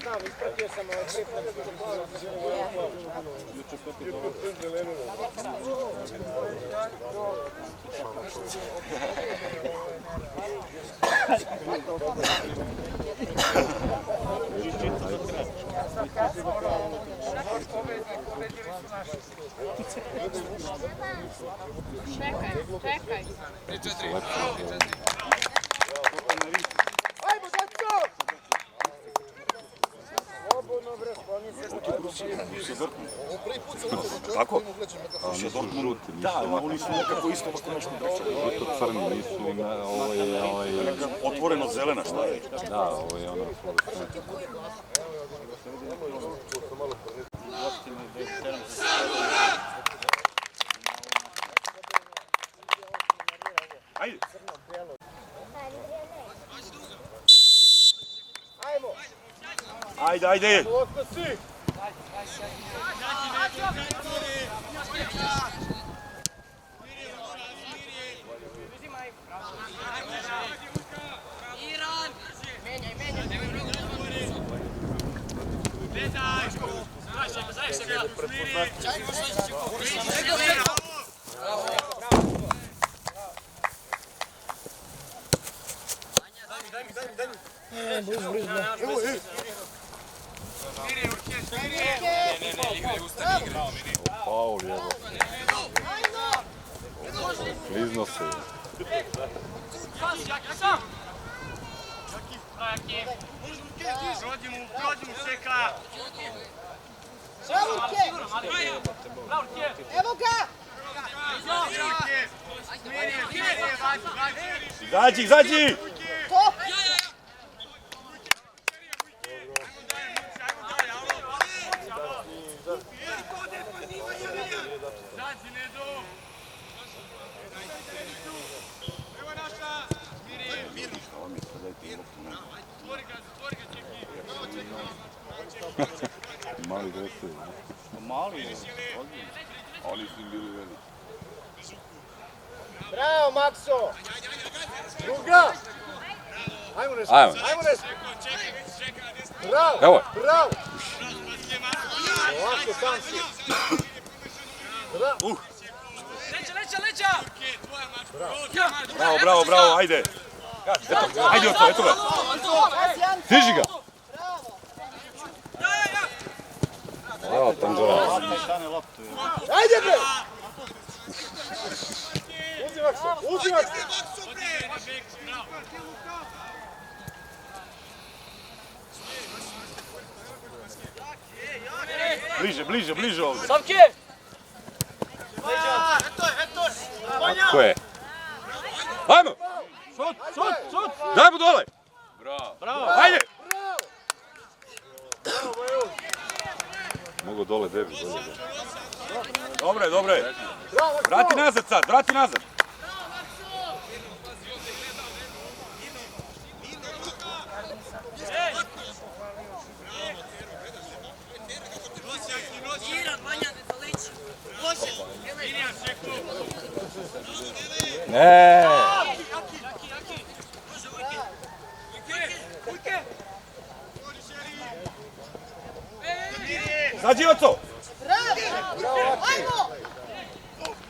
znam, ispratio sam ovaj klip na Čekaj. Ajmo, dečko! Slobodno, bre, skloni se. Tako? Nisu žuti, Da, oni su nekako isto ovako nešto drečali. žuto crni, nisu, ovo je, Otvoreno zelena, šta je? da, ovo je ono fluorescentno. Ajde! Ajmo! Ajde, ajde! Loko si! Faul je ovo. Klizno se. Evo ga! Izađi, izađi! Mali dresovi. Oni su im bili veliki. Bravo, Makso! Druga! Ajmo nešto! Ajmo. Ajmo nešto! Bravo! Evo je. Bravo! Ovako sam si! Bravo! Bravo, bravo, bravo, ajde! Eto, ajde od to, eto ga! Stiži ga! Bravo, Tanđera. Ajde bre! Uzi Makso! Uzi Makso! Bliže, bliže, bliže ovdje! Ko je? Ajmo! Daj mu dole! Ajde! Mogu dole debi, dole. Dobre, dobre! Vrati nazad sad, vrati nazad! Ne! Zađi od to! Ajmo!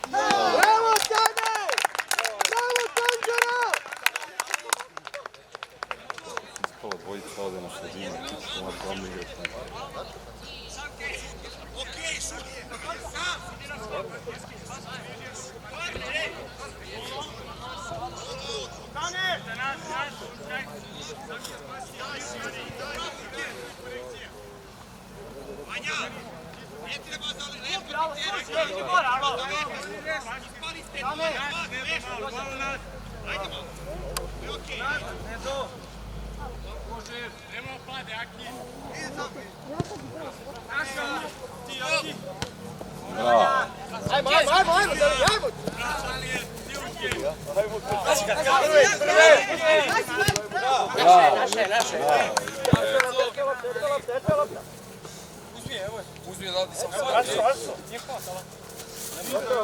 Bravo, Tane! Bravo, Tanđera! Ispalo dvojica ovdje na sredinu. Ima dva igrati. Ajmo, ajmo! Uzmi zadnji sam svoj.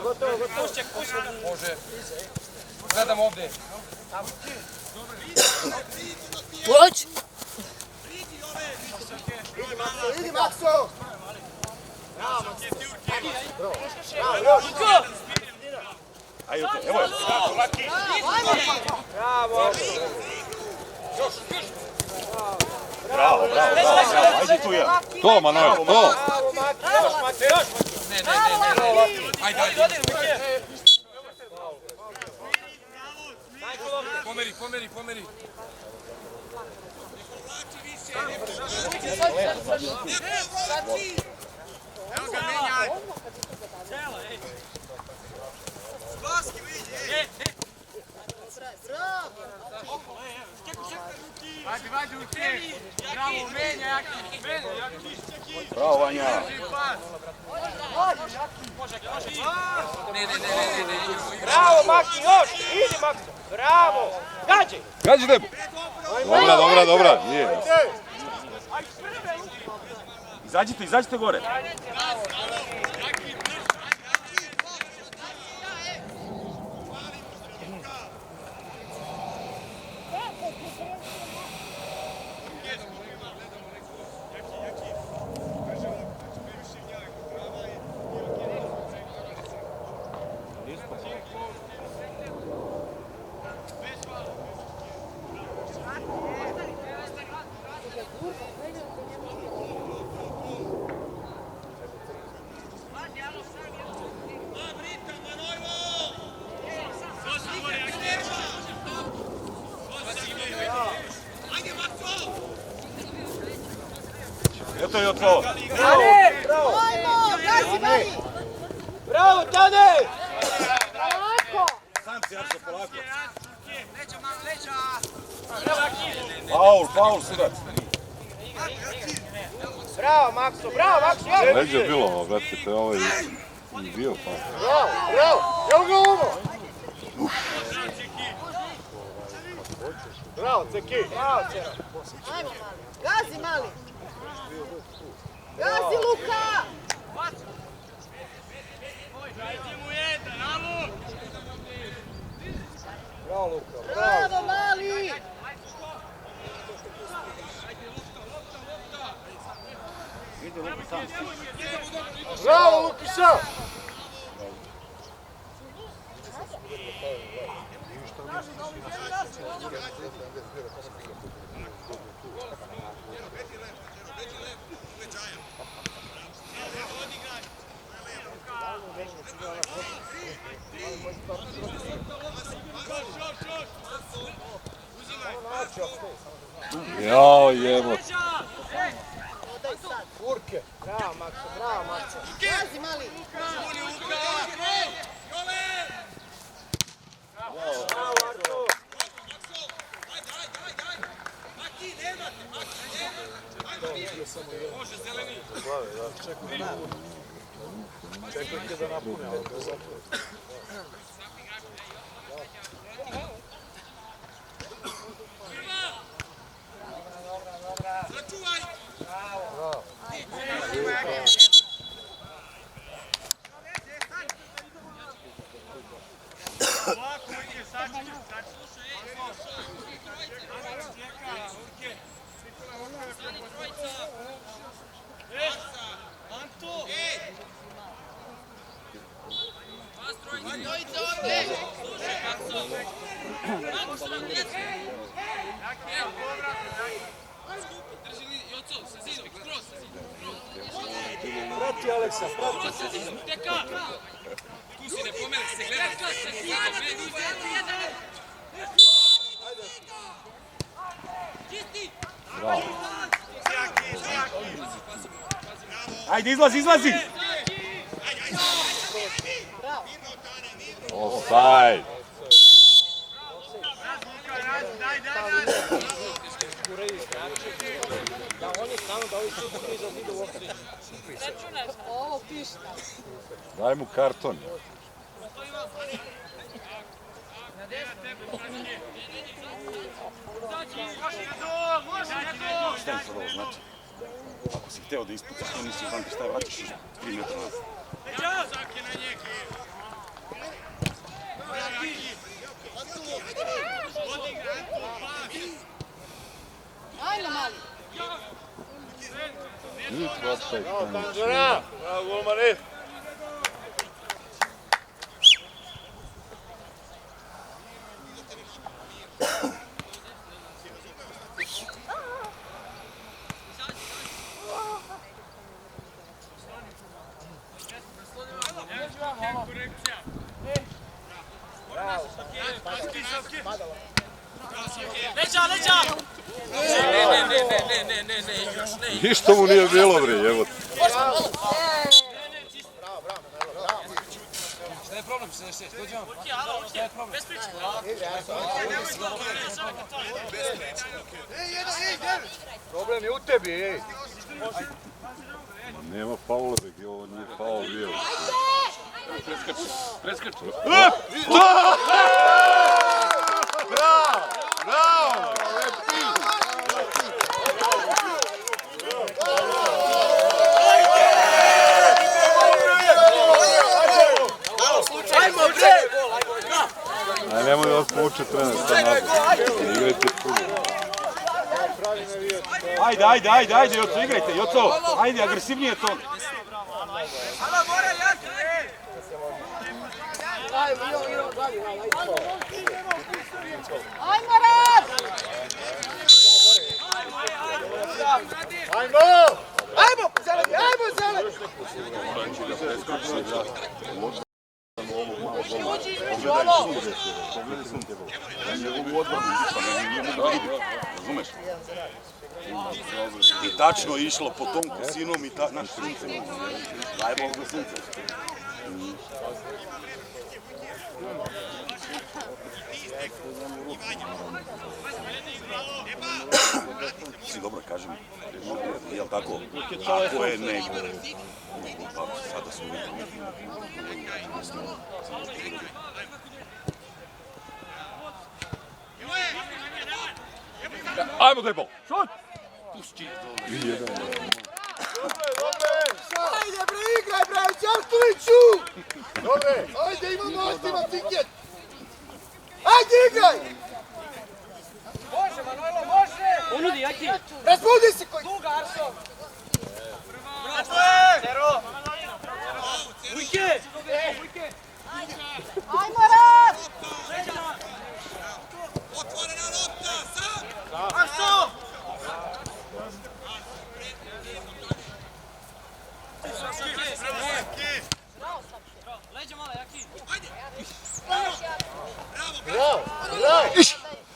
Gotovo. Može. Gledam ovdje. Poć! Idi Makso! Bravo Makso! Bravo, još! Ajde, evo je. Bravo! Bravo. Ajde tu ja. To, Manuel, to! Bravo Maki, još Maki, još! Ne. Ajde. Pomeri. Bravo, Vanja. Ne. Bravo Maki, još! Idi Maki! Bravo! Gađi! Gađi Debu! Dobra, nije. Izađite gore. Eto je to. Bravo! Bravo, Tade! Sam si Jakso, polako. Faul, sudac. Bravo, Makso, još! Leđe je bilo, brate, to je ovaj i bio pa. Bravo! Evo ga ovo! Bravo, Ceki! Bravo, Cera! Ajmo mali. Gazi mali. Gazi Luka. Bravo, Luka! Bravo mali. Bravo, Lukiša! Jao, jebo. Urke! Bravo, Makso! Gazi mali. Bravo, Artur! Čekajte da napune, ali to zapravo. Prati Aleksa, prati. Tu si ne pomeri, se gleda. Bravo. Ajde, izlazi! Offside. Ovo pišta. Daj mu karton. Šta mi sad ovo znači? Ako si hteo da ispucaš, to nisi znam šta je, vraćaš 3 metra nazad. Ajmo mali. Njih opet. Tanžura! Bravo, golmane! Ništa mu nije bilo, bre, evo. Šta je problem? 66, dođemo. Šta je problem? Problem je u tebi, ej! Nema faula, bre, ovo nije faul bio. Preskači. Aj, nemoj da vas pouče trener, sad nazad. Igrajte puno. Ajde, Joco, igrajte, Joco. Ajde, agresivnije to. Ajmo rad! Ajmo, zeleni, ajmo, zeleni! Pogledaj sunce, njegovu odbranu, razumeš? I tačno je išlo po tom kosinom i naš sunce. Daj Bog do sunce. Si dobro, kažem, jel tako? Ako je negdje, pa sada su Ajmo, daj bol. Šut! Ajde bre, igraj bre, Ćartoviću! Dobre, ajde imam tiket! Ajde igraj! Može, Manojlo, može! Ponudi, Jaki. Razbudi se koji! Duga, Arso. Zero! Ujke! Ajmo rad! Otvorena lopta, sam! Arso! Leđa malo, Jaki. Bravo, bravo!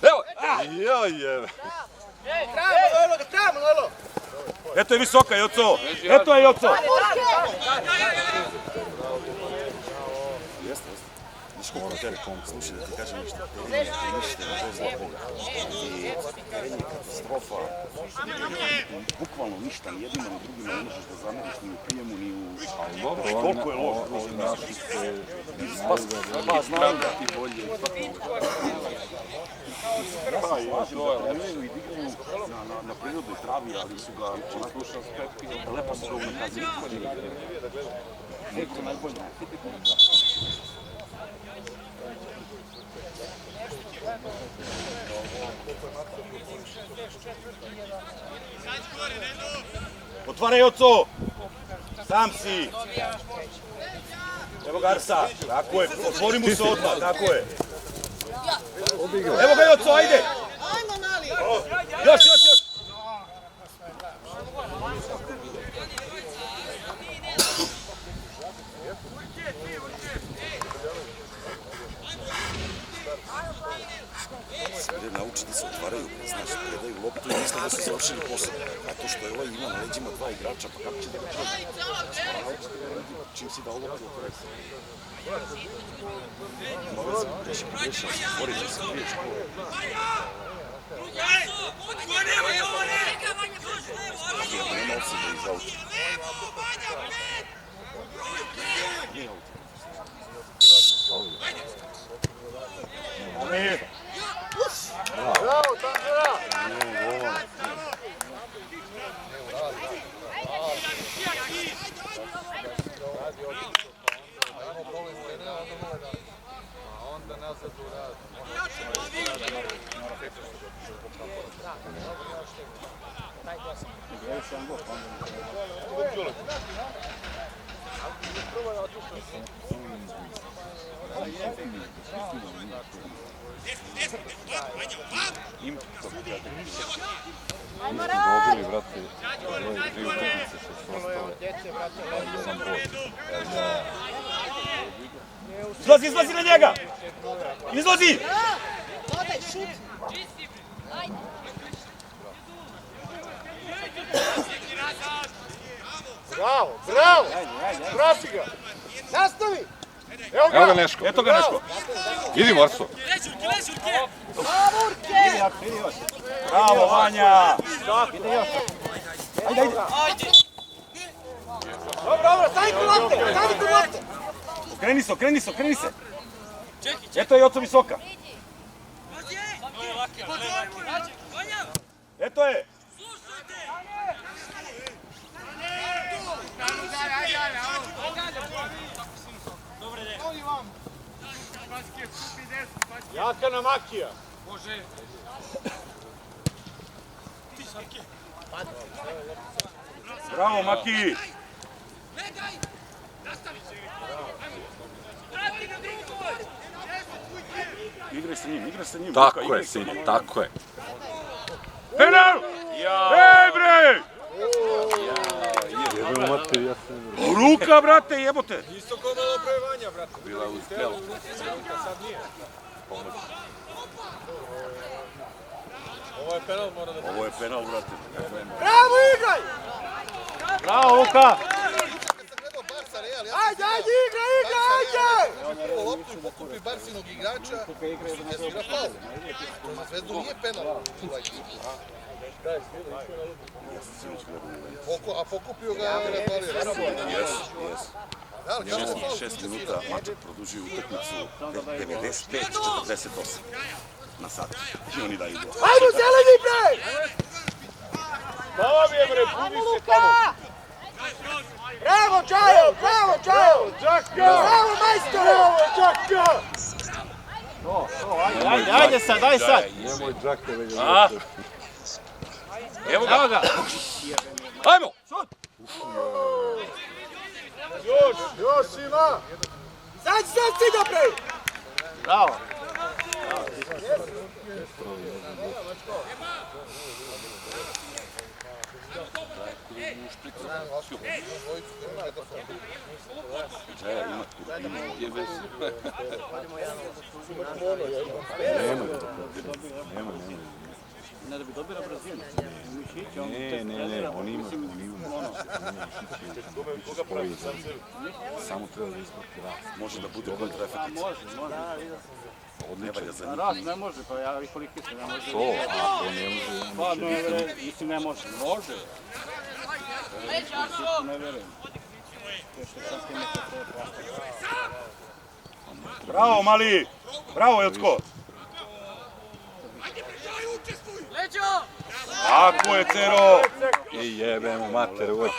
Evo! Joj, jebe. Trajamo, Manojlo! Eto je visoka, Joco! Eto je, Joco! Jeste. Viš koliko tere, slušaj da ti kažem nešto. Teren je uništeno bez Boga. Teren je katastrofa. Bukvalno ništa, ni jednima ni drugima ne možeš da zameriš ni u prijemu, ni u... Koliko je loš, Ovi naši se... Pa znam da ti bolje. Pa, treniraju i igraju na prirodnoj travi, ali su ga onako lepo su ga unakazili. Neko najbolje. Otvaraj, Joco! Sam si! Evo ga Arsa, tako je, otvori mu se odmah, tako je. Evo ga Joco, ajde! Ajmo mali! Još! Sve nauči da se otvaraju, znaš, predaju loptu i misle da su završili posao. A to što je ovaj ima na leđima dva igrača, pa kako će da ga čuje? Čim si dao loptu, otvore se. Nove se pogreši, otvori da se kriješ ko. Nema osebe iz auta. Nije auto. Amir! Bravo, Tanžura! Dobili, brate, ove 3 utakmice što su ostale. Jedan bod. Izlazi, izlazi na njega! Izlazi! Dodaj, šut. Bravo, bravo! Prati ga! Nastavi! Evo Evo ga Neško. Eto ga Neško. Idi Marso. Urke! Bravo, Vanja! Dobro, dobro, stani kod lopte, stani kod lopte! Okreni se, okreni se, okreni se! Eto je Oco Visoka! Eto je! Jaka na makija! Bravo, Maki! Igraj sa njim, igraj sa njim. Tako Luka, je, igraj sa njim. sin, tako je. Penal! Ej, bre! Jebem mater, ja sam... Ruka, brate, jebote! Isto kod ovo pre Vanja, brate. Bila uspjela. Sad nije. Ovo je penal, mora da... Ovo je penal, brate. Bravo, igraj! Bravo, Luka! Ajde, ajde, igraj, igraj, ajde! Prvo loptu i pokupi Barsinog igrača, ne svira faul. To za Zvezdu nije penal. A pokupio ga Radvalija. Jes. Da, ali kako se faul? 6 minuta, Maček produžio utakmicu 95-48 na sat. I oni daju gol. Ajmo, zeleni, bre! Bravo, bre, puni se tamo! Bravo, Čajo, bravo, Čajo! Bravo, majstore, ovo, Čaka! Ajde sad, aj sad! Nemoj džake da ga A? Evo ga! Ajmo! Još ima! Sad stiga, bre! Bravo! Ne, oni imaju samo treba da izbaki rast. Može da bude kontraefekt. Odličan. Raz ne može, pa ja koliki se ne može. To, ako ne može, Pa ne, mislim ne može. Može. Ne verujem. Bravo, mali! Bravo, Jocko! Tako je, Cero! I jebemo mater, uvek.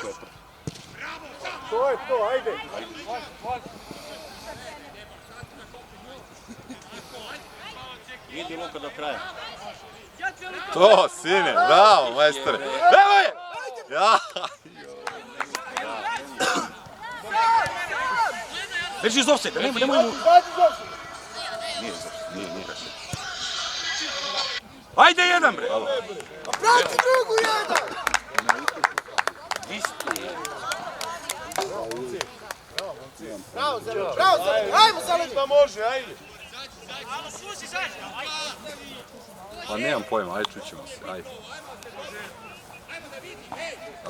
To je to, ajde! Idi Luka do kraja. To, sine, bravo, majstore. Evo je! Ja! Drži iz offside, nemoj mu... Izađi Zoši! Nije. Ajde jedan, bre! Prati drugu jedan! Bravo, zeleni, bravo, zeleni! Ajmo, zeleni! Da može, ajde! Pa nemam pojma, ajde čućemo se, ajde.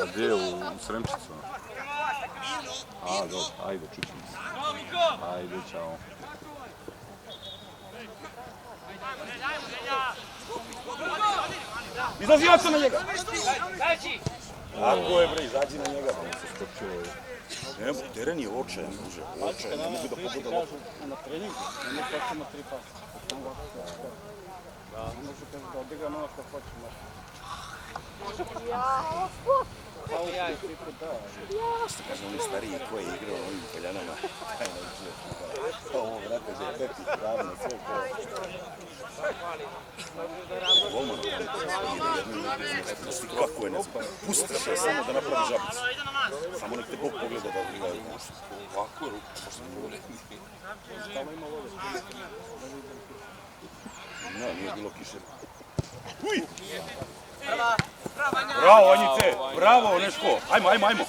A gdje je u Sremčicu? A, dobro, ajde, čućemo se. Ajde, čao. Izlazi Oco na njega! Tako je, bre, izađi na njega. Evo, teren je očajan, duže. Očajan, ne mogu da pogoda loptu. Na treningu, ne hoćemo 3 pasa. Ne može da odigra ono što hoćemo. Što kaže, oni stariji koji je igrao ovim Poljanama. Ovo, vrate, da je peti pravno, sve kao... Golman, kako je, ne znam, pustiš je samo da napravi žabicu. Samo nek te Bog pogleda da gledaju. Ovako je ruku, pošto ne vole. No, nije bilo kiše. Uj! Bravo, Anjice! Bravo, Neško! Ajmo, ajmo, ajmo!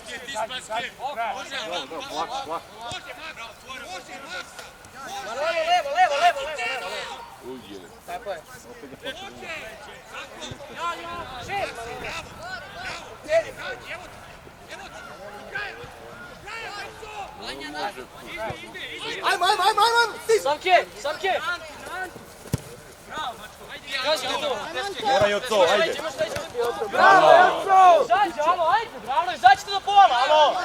Levo. Tako je. Ajmo! Samke! Kaži, gotovo. Moraj od to, ajde! Bravo, Janko! Izađi, alo, ajde, bravo, izađite do pola, alo!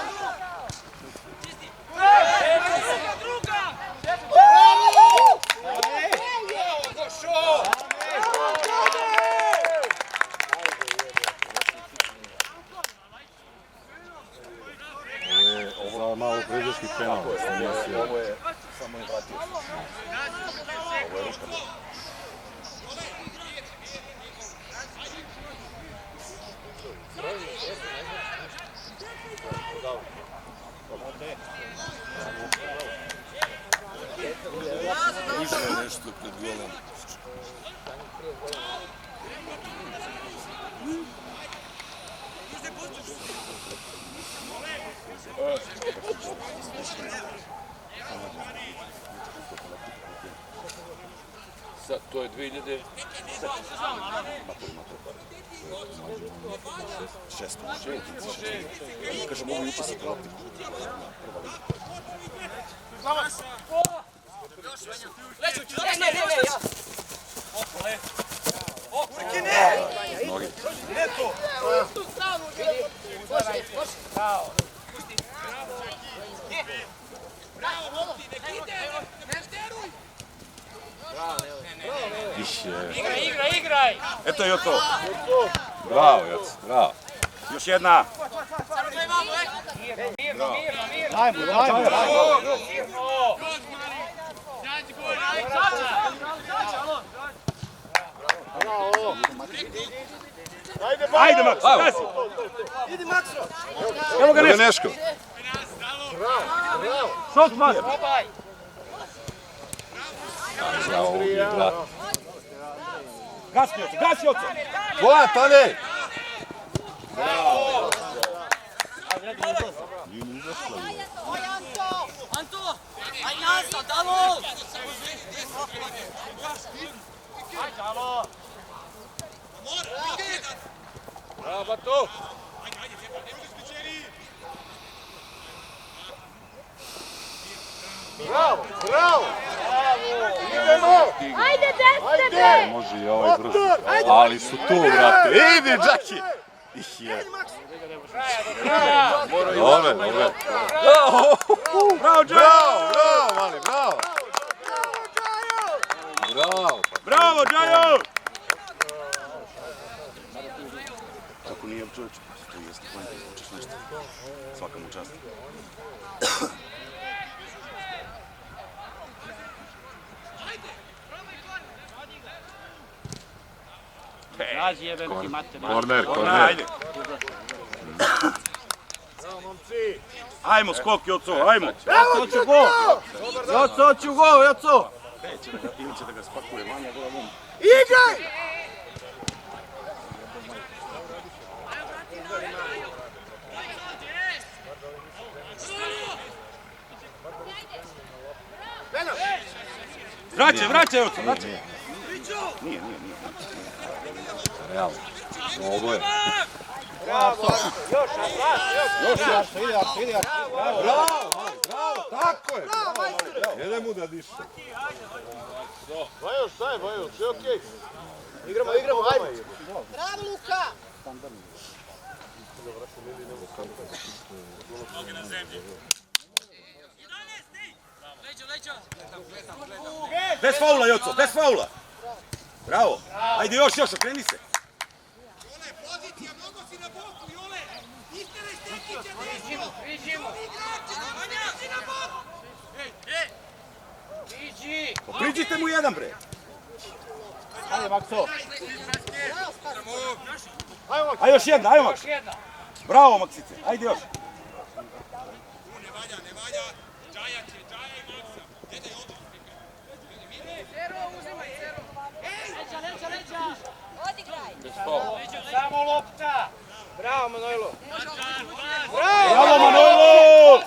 Za malo pređaški penal. Ovo je, samo je vratio. Ovo je ruka. Ušao je nešto pred golom. Sad, to je 2000... 6. Kažem, ovo juče sa Galaktikom. Noge. Igraj! Eto je to. Bravo, Jac, bravo. Još jedna. Mirno! Ajde, Maks, gazi. Idi, Makso! Evo ga Evo Neško. Neško. Šot, Maks. Bravo, ubije, brat. Gasi oco. Koja, Tane? Anto! Aj nazad, alo! Ajde, alo! Bravo, Bato! Bravo! Idemo! Ajde, desne, bre! Može i ovaj brzo. Ali su tu, brate. Idi, Džaki! Ih je. Dobre. Bravo, Mali, bravo. Bravo, Džajo! Kako nije čovječ? To jeste kvantno, hoćeš nešto. Svaka mu čast. Razi jebem ti mater. Korner. Ajde. Ajmo, skok, Joco, ajmo. Hoću gol! Joco, hoću gol, Joco! Ili će da ga spakuje vanja glavom. Igraj! Vraćaj, Joco, vraćaj. Nije. Realno. Ovo je. Ide. Bravo, tako je. Jede mu da diše. Bajoš, sve okej. Igramo, ajmo. Bravo, Luka! Bez faula, Joco, bez faula. Bravo. Ajde još, okreni se. Pozicija, mnogo Priđite mu jedan, bre. Ajde, Makso. A još jedna, ajmo Maks. Bravo, Maksice, ajde još. Samo lopta. Bravo, Manojlo. Bravo, Manojlo!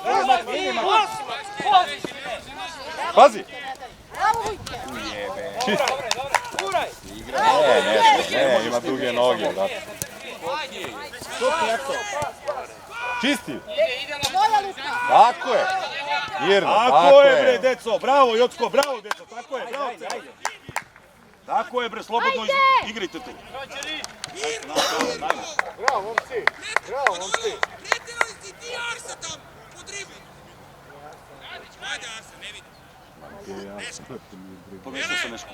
Pazi! Guraj. Ne, ima duge noge, brate. Čisti! Tako je! Mirno, Tako je, bre, deco, bravo, Jocko, bravo, deco, tako je, bravo, ajde. Tako je, bre, slobodno igrajte tu. Bravo, momci. Bravo, momci. Pomešao sam nešto.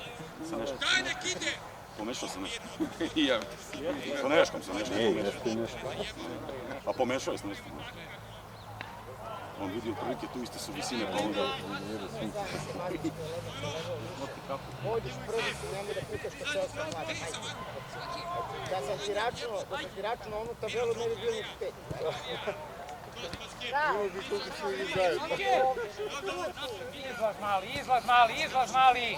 Pomešao sam nešto. Sa Neškom sam nešto pomešao. A pomešao je s nešto. On vidi otprilike tu iste su visine, pa onda... Pođeš prvi, nemoj da pitaš što se osam mlada. Da sam ti računao onu tabelu, ne bi bilo ni 5. Bravo. Izlaz mali.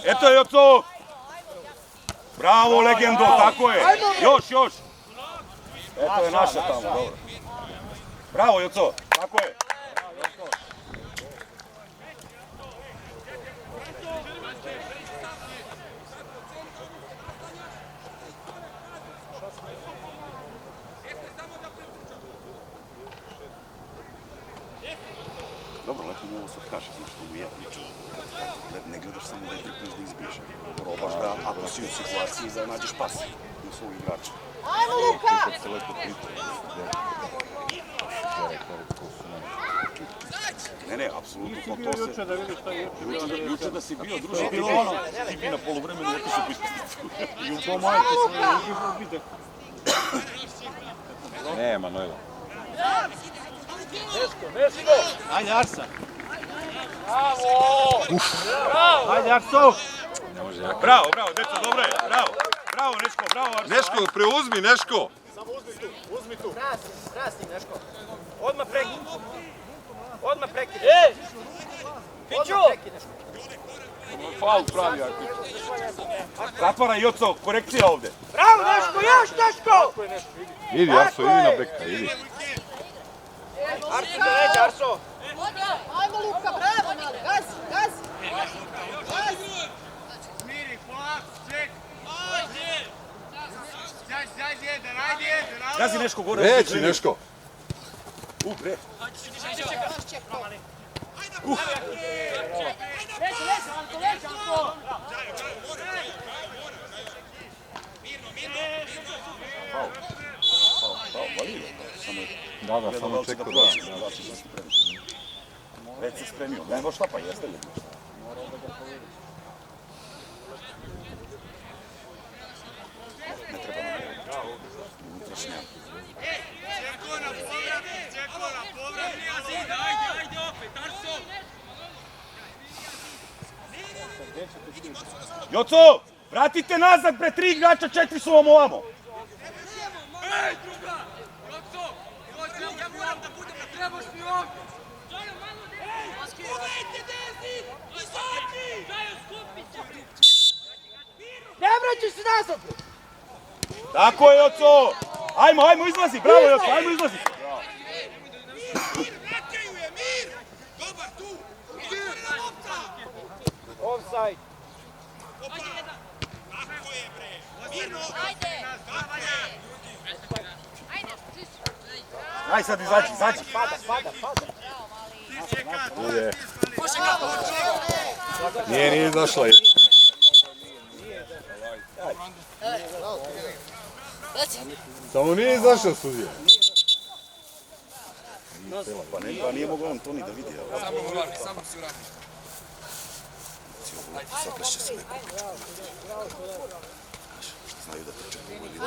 Eto je, Joco! Bravo, legendo, tako je! Još! Eto je naša tamo, dobro. Bravo, Joco, tako je! Dobro, lepo mu ovo sad kaže, znaš što mu je. Ne gledaš samo da je tripneš da izbiješ. Probaš da, ako si u situaciji, da nađeš pas u svog igrača. Ajmo, Luka! Kad se lepo pitao. Ne, apsolutno, to se... Juče da si bio, druže, bilo ono, ti bi na poluvremenu otišao po ispiticu. I u tom majke svoje vide. Ne, Manojlo. Ajde, Arsa. Bravo. Ajde, Arso. Bravo, deco, dobro je, bravo. Bravo, Neško, bravo, Arso. Neško, preuzmi, Neško! Samo uzmi tu. Krasni, Neško. Odmah prekid. Piću. Faul pravi, Arko. Zatvara Joco, korekcija ovde. Bravo, Neško, još Neško. Idi, Arso, idi na beka, idi. Arso, za leđa, Arso. Ajmo, Luka, bravo, mali. Gazi. Gazi Neško gore. Reći, Neško! Bre. Da, samo čekao da. Već se spremio, nema šta pa jeste li? Ne treba nam unutrašnja. Joco, vratite nazad, bre, 3 igrača, 4 su vam ovamo. Ne vraćaj se nazad! Tako je, Joco! Ajmo, izlazi, bravo, Joco, ajmo, izlazi! Offside. Aj sad izađi. Pada. Nije izašla. Samo nije izašla sudija. Pa nije mogao on to ni da vidi. Samo si vrati. poziciju, zaplešće se neko. Znaju da trče po ili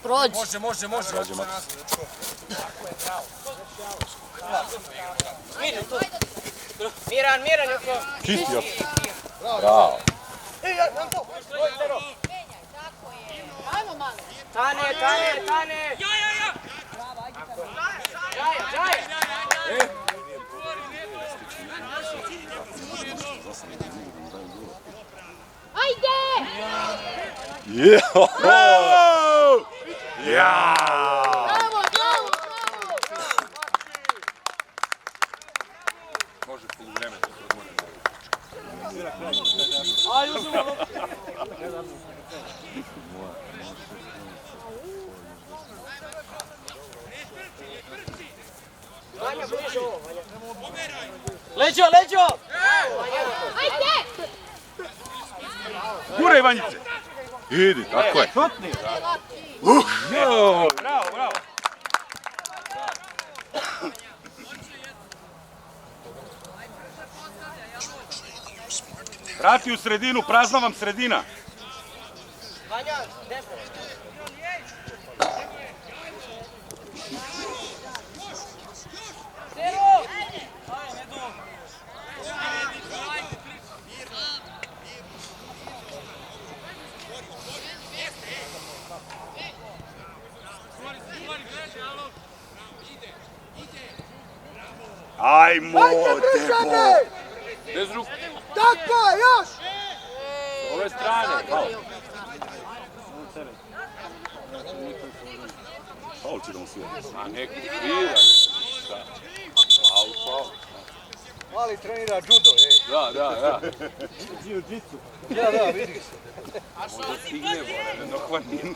Prođi. Može. Miran, Joko. Čisti još. Bravo. Tane. Jaja. Ajde! Bravo! Ja! Bravo! Može poluvreme. Ajde, uzmemo. Vanja, bliže ovo, Vanja. Leđo! Ajde! Guraj, Vanjice! Idi, tako je. Bravo. Vrati u sredinu, prazna vam sredina. Vanja, desno. Ajmo, Debo! Bez ruku. Tako, još! S ove strane. Faul će da mu svira. A neko svira. Faul. Mali trenira judo, ej. Da. Jiu-jitsu. Da, vidi se. Možda stigne, ne dohvati.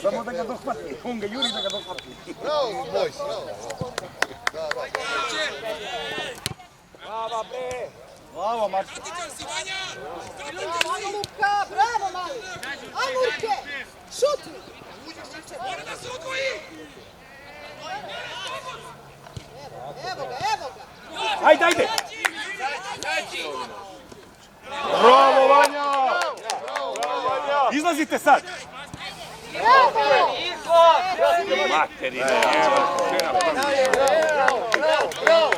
Samo da ga dohvati, on ga juri da ga dohvati. Bravo, boys, bravo. Brava, bre. Bravo, Marko. Bravo, Luka! Bravo, mali! Ajmo, Luke! Šuti! Evo ga! Ajde! Bravo, Vanja! Izlazite sad! Bravo! Materine,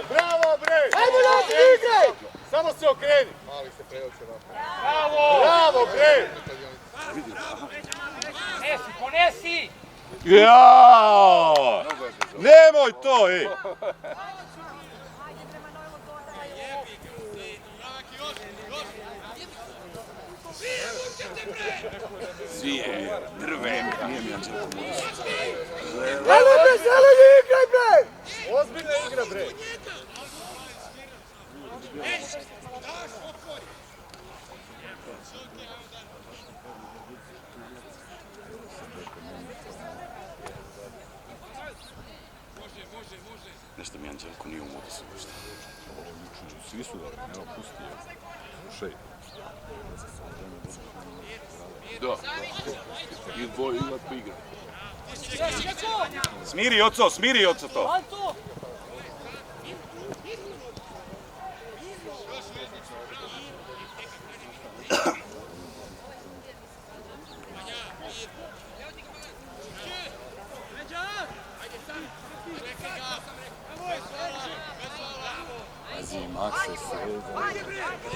Bravo, bre! Ajmo, Luka, igraj! Samo se okreni! Mali se preoče napad. Bravo, bre! Ponesi! Jao! Nemoj to, ej! Svi je drven, nije mi Anđelko Modis. Zeleni, igraj, bre! Ozbiljna igra, bre! Nešto mi Anđelko nije u Modisu uopšte. Svi su dobro, nema pusti je. Slušaj. Da. I dvoje lepo igra. Smiri oco to. Anto! Pazi, Makse, Sreza,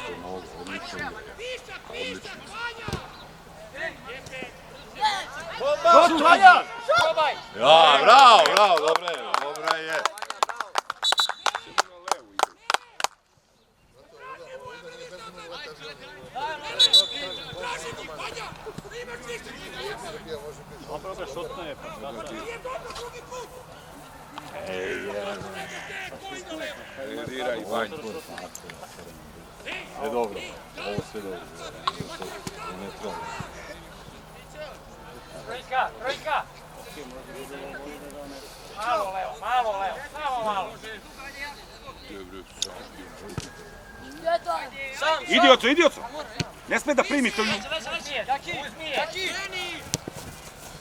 što mogu, odlično. Ja, bravo, dobra je. Dira i Vanja. Sve dobro, ovo sve dobro. Ne treba. Trojka! Malo levo, samo malo. Idi oco! Ne sme da primi to. Uzmi je!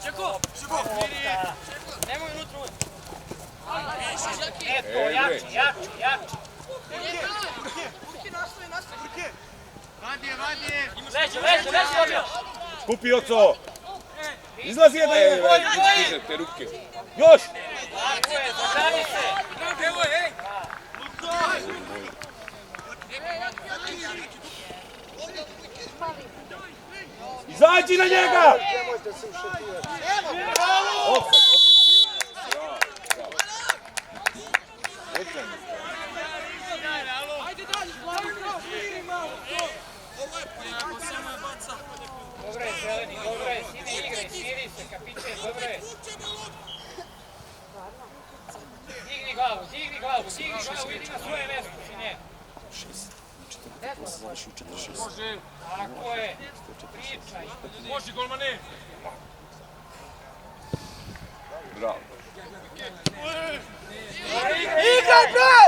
Čeko! Nemoj unutra ući! Eto, jači! Leže, dobio. Skupi oco! Izlazi jedan! Dižete ruke. Još! Tako je, zagrani se. Izađi na njega! Nemojte se ušetivati. Dobro je, zeleni, dobro je. Sine igraj, širi se, kapiče, dobro je. Digni glavu, vidi na svoje mesto, sine. Tako je, pričaj. Može, golmane. Bravo. Igraj, bre!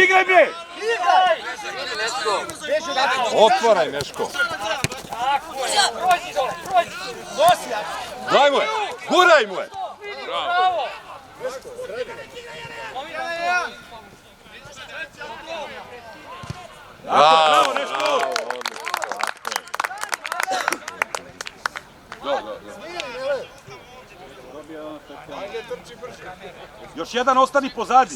Igraj bre! Otvaraj Neško! Tako je, prođi dole, prođi. Daj mu je! Guraj mu je! Bravo. Bravo Neško! Još jedan ostani pozadi.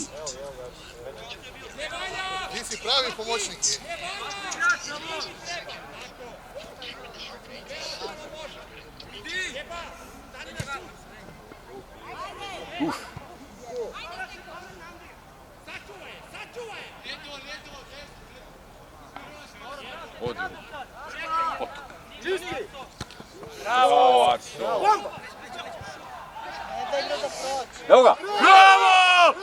Ti si pravi pomoćnik. Bravo, Arso. Evo ga! Bravo!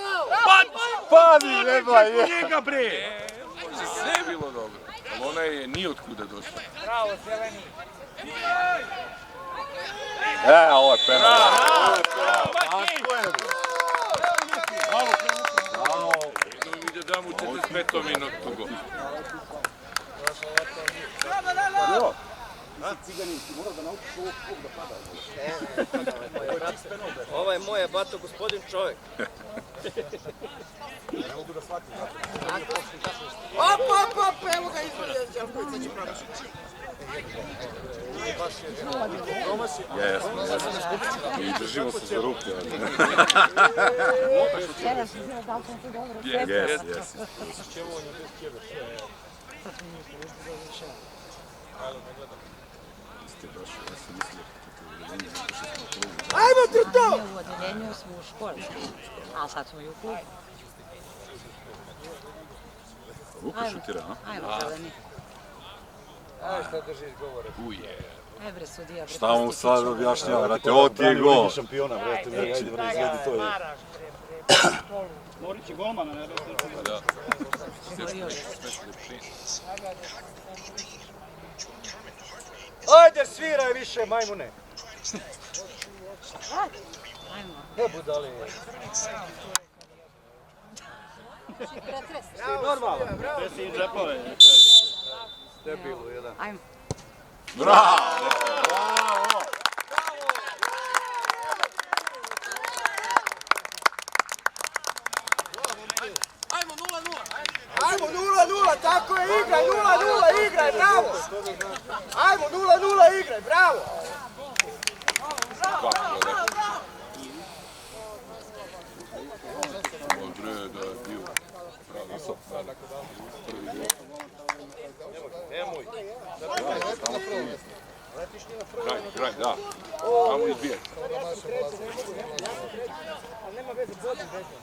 Padi, nema je! Njega bre! Može sve bilo dobro. Ali ona je nijotkuda došla. Bravo, zeleni. Ovo je penal. Jednom mi da dam u 45. minutu go. Ovo je moje bato, gospodin čovjek. Op, evo ga izvoljen, Đelković će pronaći. Jesmo. I držimo se za ruke. Jes. Ajmo, Truto! U odeljenju smo u školi, a sad smo i u klubu. Luka šutira, a? Ajmo, zeleni. Aj bre, sudija, bre. Šta mu sad objašnjava, brate, ovo ti je gol. Šampiona, brate, ajde bre, izvedi to. Morić je golmana, ne? Da. Ajde, sviraj više, majmune. Ajmo. Ne budali. Normalno. Desi i džepove. Debilu jedan. Ajmo. Bravo! Ajmo, 0-0, tako je, igraj, 0-0, igraj, bravo! Ajmo, 0-0, igraj, bravo! Odre da je bio Nemoj. kraj, da. Tamo izbije. Nema veze, bodim veze.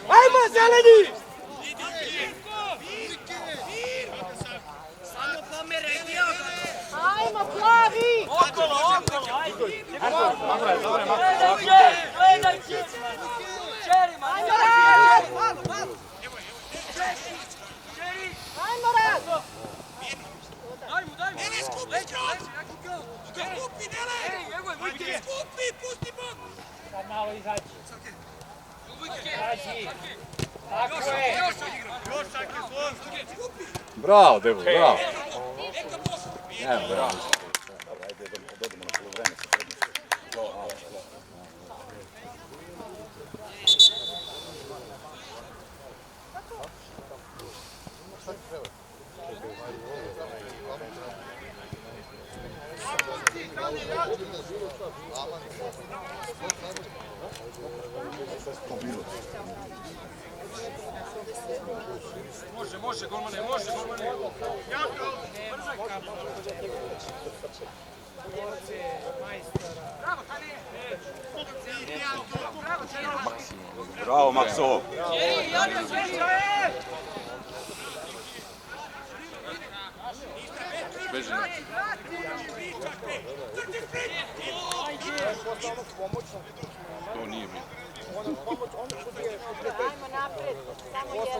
Ajmo, zeleni! Ajmo, plavi! Okolo, ajde. Gledaj, Čerima. Ajmo, Rad! Daj mu. Skupi, pusti bok. Sad malo izađi. Izađi. Tako je. Bravo, Devo, bravo. Ajde, odemo na polovreme sa prednosti. Može, golmane, može, golmane. Bravo, Makso! Beži. To nije mi. Ajmo napred, samo jedan.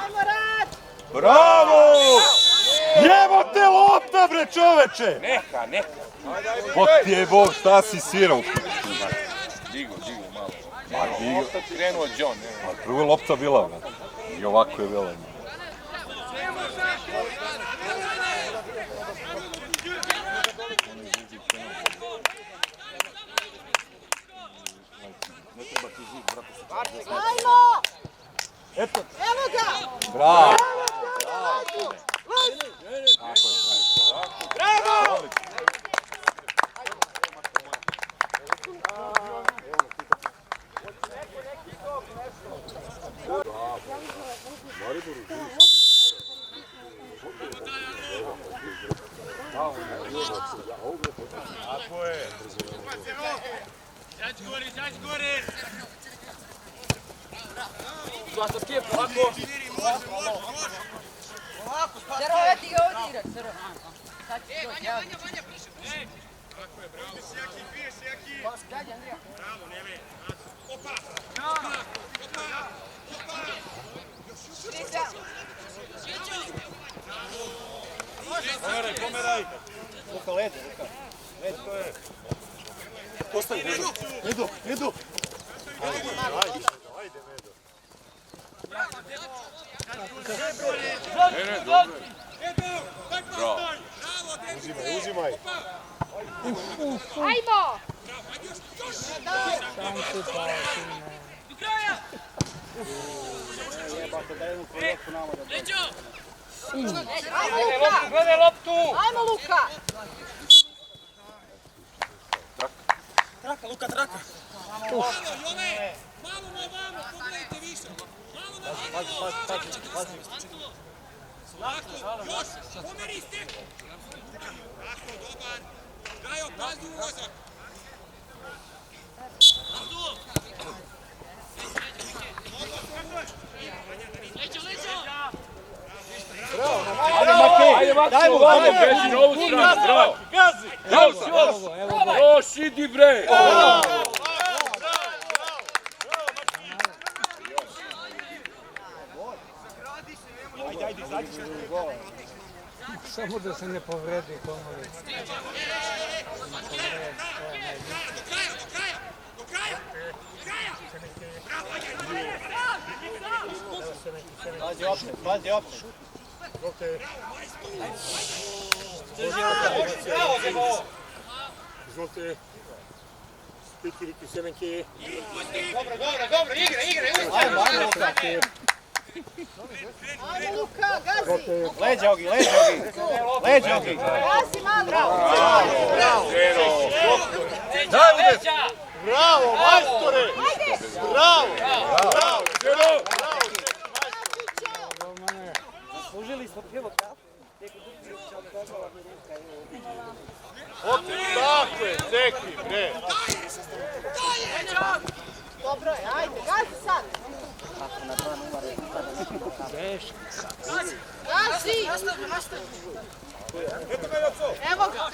Ajmo rad! Bravo! Jebote lopta bre čoveče! Neka. Bog ti je Bog, šta si svirao? Digo malo. Ma digo. Krenuo John. A prvo lopta bila, bre. I ovako je bila. Ajmo! Eto! Evo ga! Bravo! Bravo! Zać gore! Zlato skijep, ovako. Zero, ti ga ovdje igraš, Zero. Sad ću doći, evo. Gađa, Andrija. Pomeraj! Luka, ledi, Luka. Ledi. Postavi, Medo. Ajde, Medo. Ne, dobro. Bravo. Uzimaj. Ajmo! Do kraja! Leđo! Ajmo, Luka! Gledaj loptu! Ajmo, Luka! Malo, Jove! Malo na vamo, pogledajte više! Malo na vamo! Pazi. Lako, još! Pomeri ste! Lako, dobar! Gajo, pazi ulazak! Ajde, Makso, beži na ovu stranu, bravo! Još, idi bre! Ajde, izađi se do gola. Samo da se ne povredi pomoći. Do kraja! Pazi opet. Izvolite. Spikiriki, semenke. Dobro, igra! Ajmo, Luka. Ajmo, Luka, gazi! Leđa, Ogi. Gazi, man! Bravo! Leđa! Bravo, majstore! Ajde! Bravo! Služili smo pivo kafu. Tako je, ceki, bre. Dobro je, ajde, gazi sad! Gazi! Evo ga!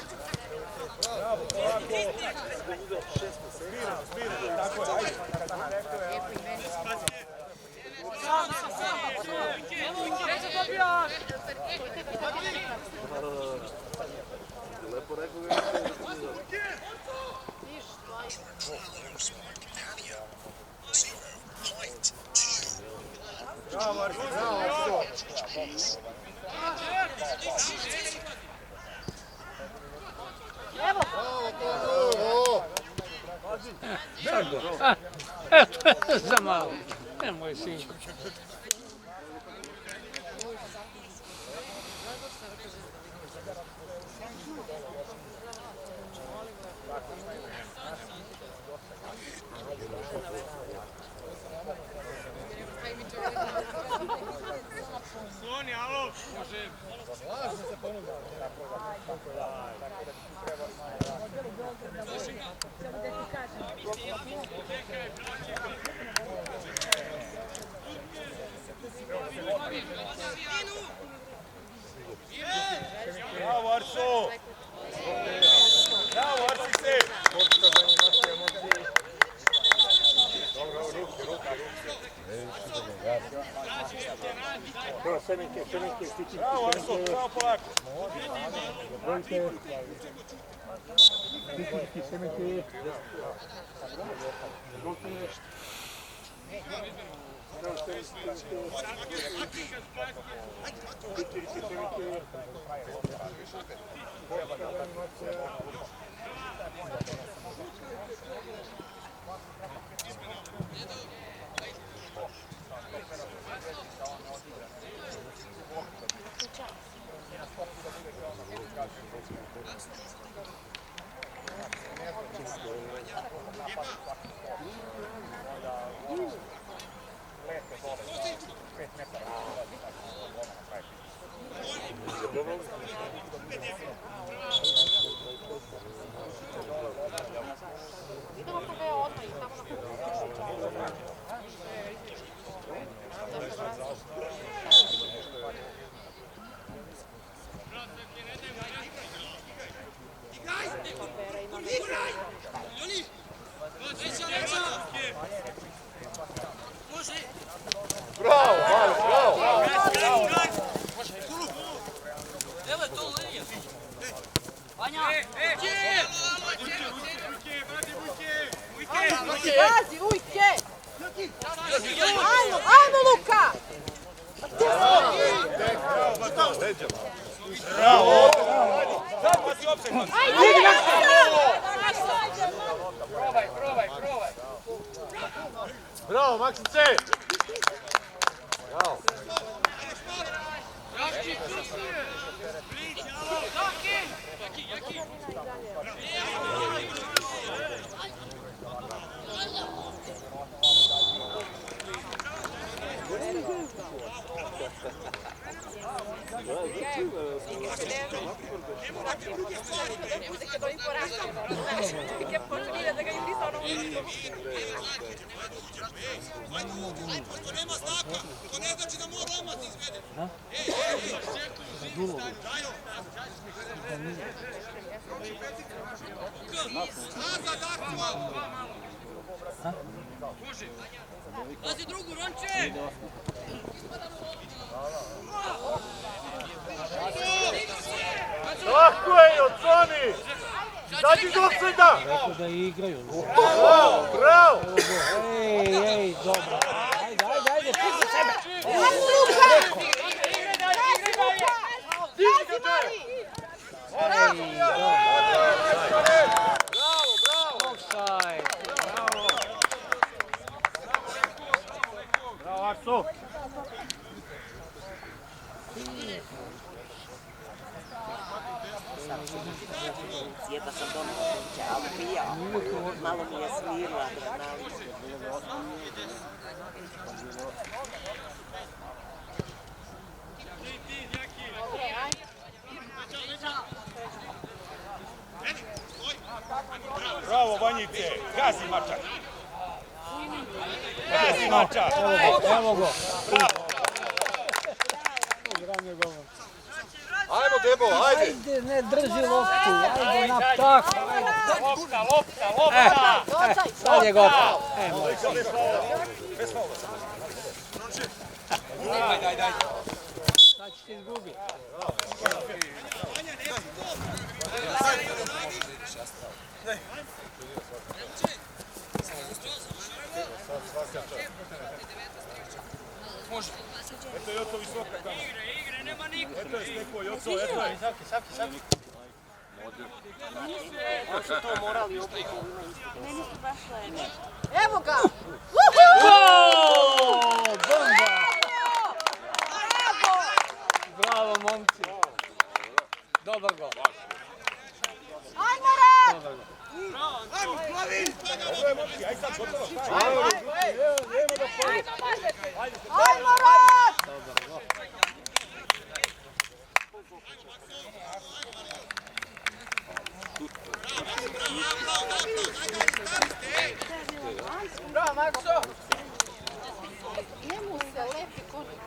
Evo! Za malo. Nemoj sin. Bravo, Arso! Bravo, Arsice! Bravo, Arso, bravo polako! Bravo, bravo, bravo! Evo je to linija. Vanja! Gazi, ujke! Ajmo, Luka! Bravo! Ajde! Probaj. Bravo, Maksice! Bravo! To nema znaka, to ne znači da mora odmah da izvede. Nazad, aktivo! Pazi drugu, Ronče! Tako je, odsoni! Zađi do sada! Rekao da igraju. Bravo, bravo! Ej, dobro. Ajde, pizdu sebe! Gazi, Luka! Gazi, Mari! Bravo, bravo! Offside. Bravo, Arso! Jedva sam donela kuće, ali pija. Malo mi je smirila adrenalin. Bravo, Vanjice! Gazi, mačak! Gazi, mačak! Evo go. Ajmo, Debo, ajde! Ajde, ne drži loptu. Ajde na tako. Docaj! Sad je gotovo. Bez faula. Sad ćete izgubiti. Može. Eto je Joco visoka tamo. Igre, nema niko. Eto je stekao Joco, eto je. Saki. Oni su to morali oblikovima ispiti. Evo ga! Uhu! Bomba! Bravo, momci. Dobar gol. Ajmo, Rad! Dobar gol. Ajmo, Rad! Bravo, Marko! Njemu se lepi konik.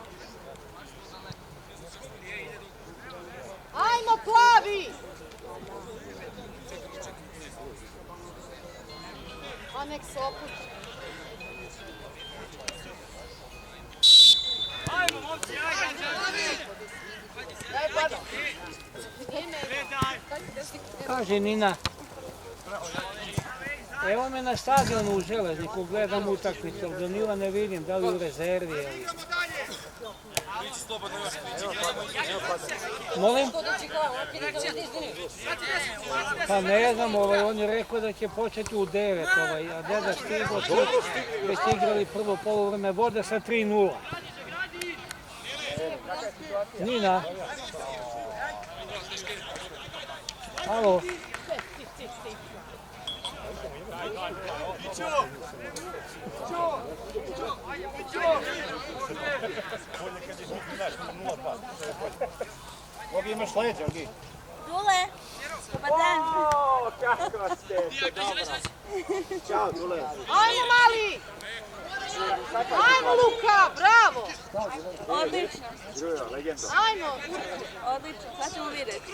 Ajmo, plavi! A nek se opući. Kaže Nina, evo me na stadionu u Železniku, gledam utakmicu, Danila ne vidim, da li u rezervi ili... Molim? Pa ne znam, on je rekao da će početi u 9, a deda stigo, već igrali prvo poluvreme, vode sa 3:0. Nina? Alo? Ovdje imaš leđa, Gi. Dule, dobar dan. Kako ste? Ćao, Dule. Ajmo, mali! Ajmo, Luka, bravo! Odlično, Ajmo, odlično, sad ćemo vidjeti.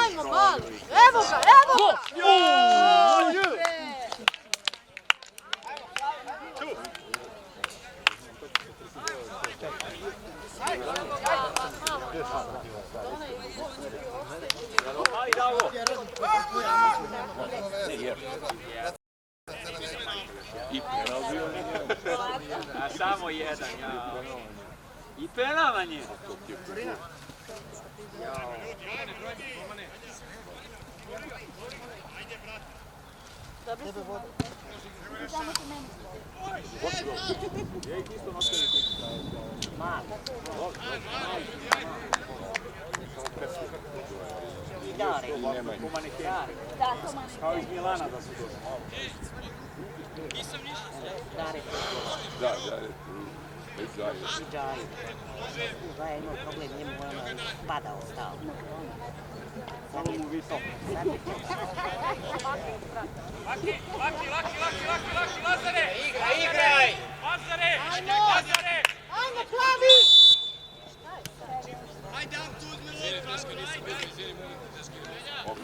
ajmo, mali! Evo ga, evo ga! I penal bio na njemu. A samo jedan, ja. I penal na njemu. Kao iz Milana da su došli. Da, već Džari. Da je imao problem, njemu padao stalno. Samo mu visoko. Laki, Lazare! Igraj! Lazare! Lazare! Ajmo, plavi! Ajde, Antu, uzmi loptu!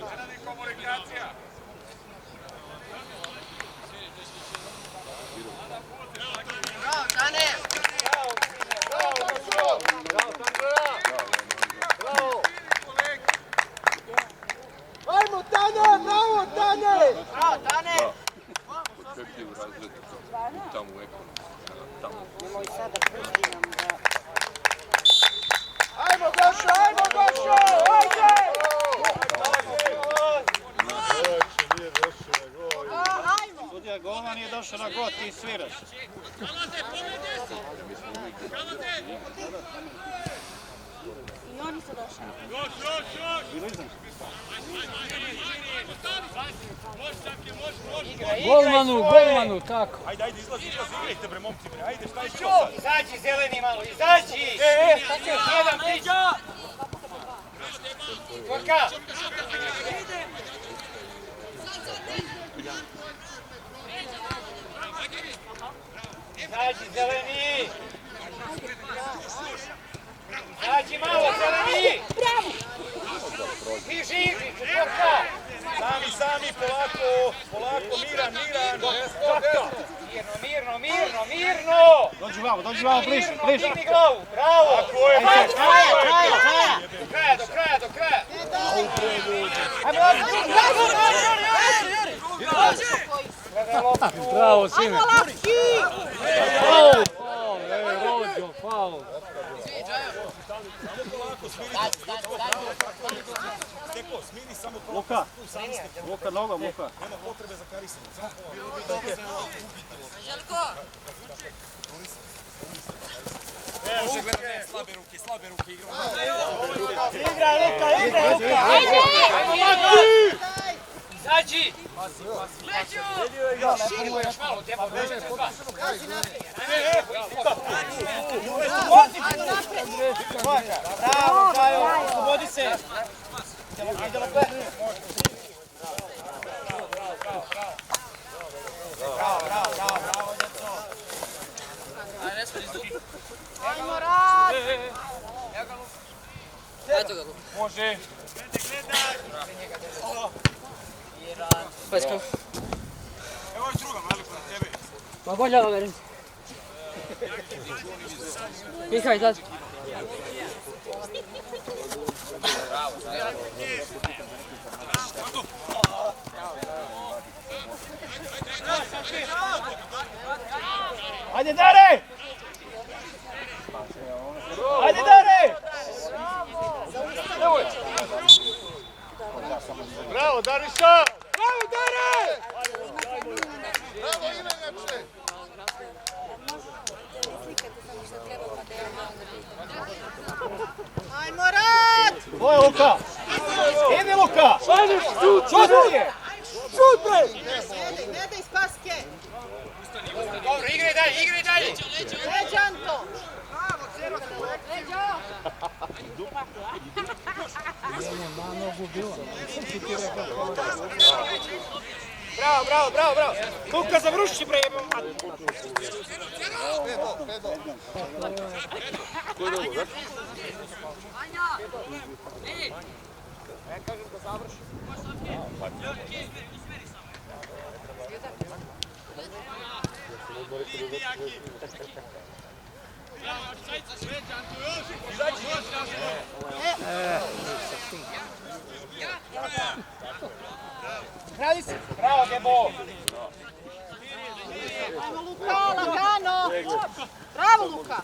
Sada ne komunikacija! Bravo, Tane! Bravo, Bravo, Bravo! Ajmo, Tane! Bravo, Tane! Bravo, Tane! Očekio razred tamo u ekonomiji. Nemoj sada pusti nam da... Ajmo, Gošo! Ajmo, Gošo! Ajde! Ajmo! Sudija golman je došao na god, ti sviraš. Prelaze, povede se! Prelaze! I oni su došli. Još! Golmanu, tako. Ajde, izlazi, igrajte bre, momci bre, ajde, šta je to sad? Izađi, zeleni malo, izađi! Sad ćeš jedan priča! Tvorka! Izađi, zeleni! Izađi malo, zeleni! Iži, četvorka! Sami, polako, Mirno! Dođi vamo, bliže. Digni glavu, bravo! Tako je! Do kraja! Bravo, sine. Ajmo, Laki! Rođo, faul. Luka, Luka, nogom, Luka. Slabe ruke igramo. Igraj, Luka, igraj, Luka! Izađi! Još malo, djeva, veže kod vas. Bravo, Kajo, slobodi se! Idemo sve! Bravo, djeco! Ajmo rad! Može. Pačka. Evo je druga, mali kod tebe. Ma bolje ovo verim. Pihaj, sad. Ajde, Dare! Ajde, Dare! Bravo, Dariša! Bravo, Dare! Bravo, Ilenače! Ajmo rad! Ovo je Luka! Idi, Luka! Šut je! Šut, bre! Ne daj iz paske! Dobro, igraj dalje! Leđa, Anto! Leđa! Bravo! Luka, završi, bre, jebamo mati! Pedo. Ja kažem da završi. Radi se! Bravo, Gebo! Ajmo Luka, lagano! Bravo, Luka!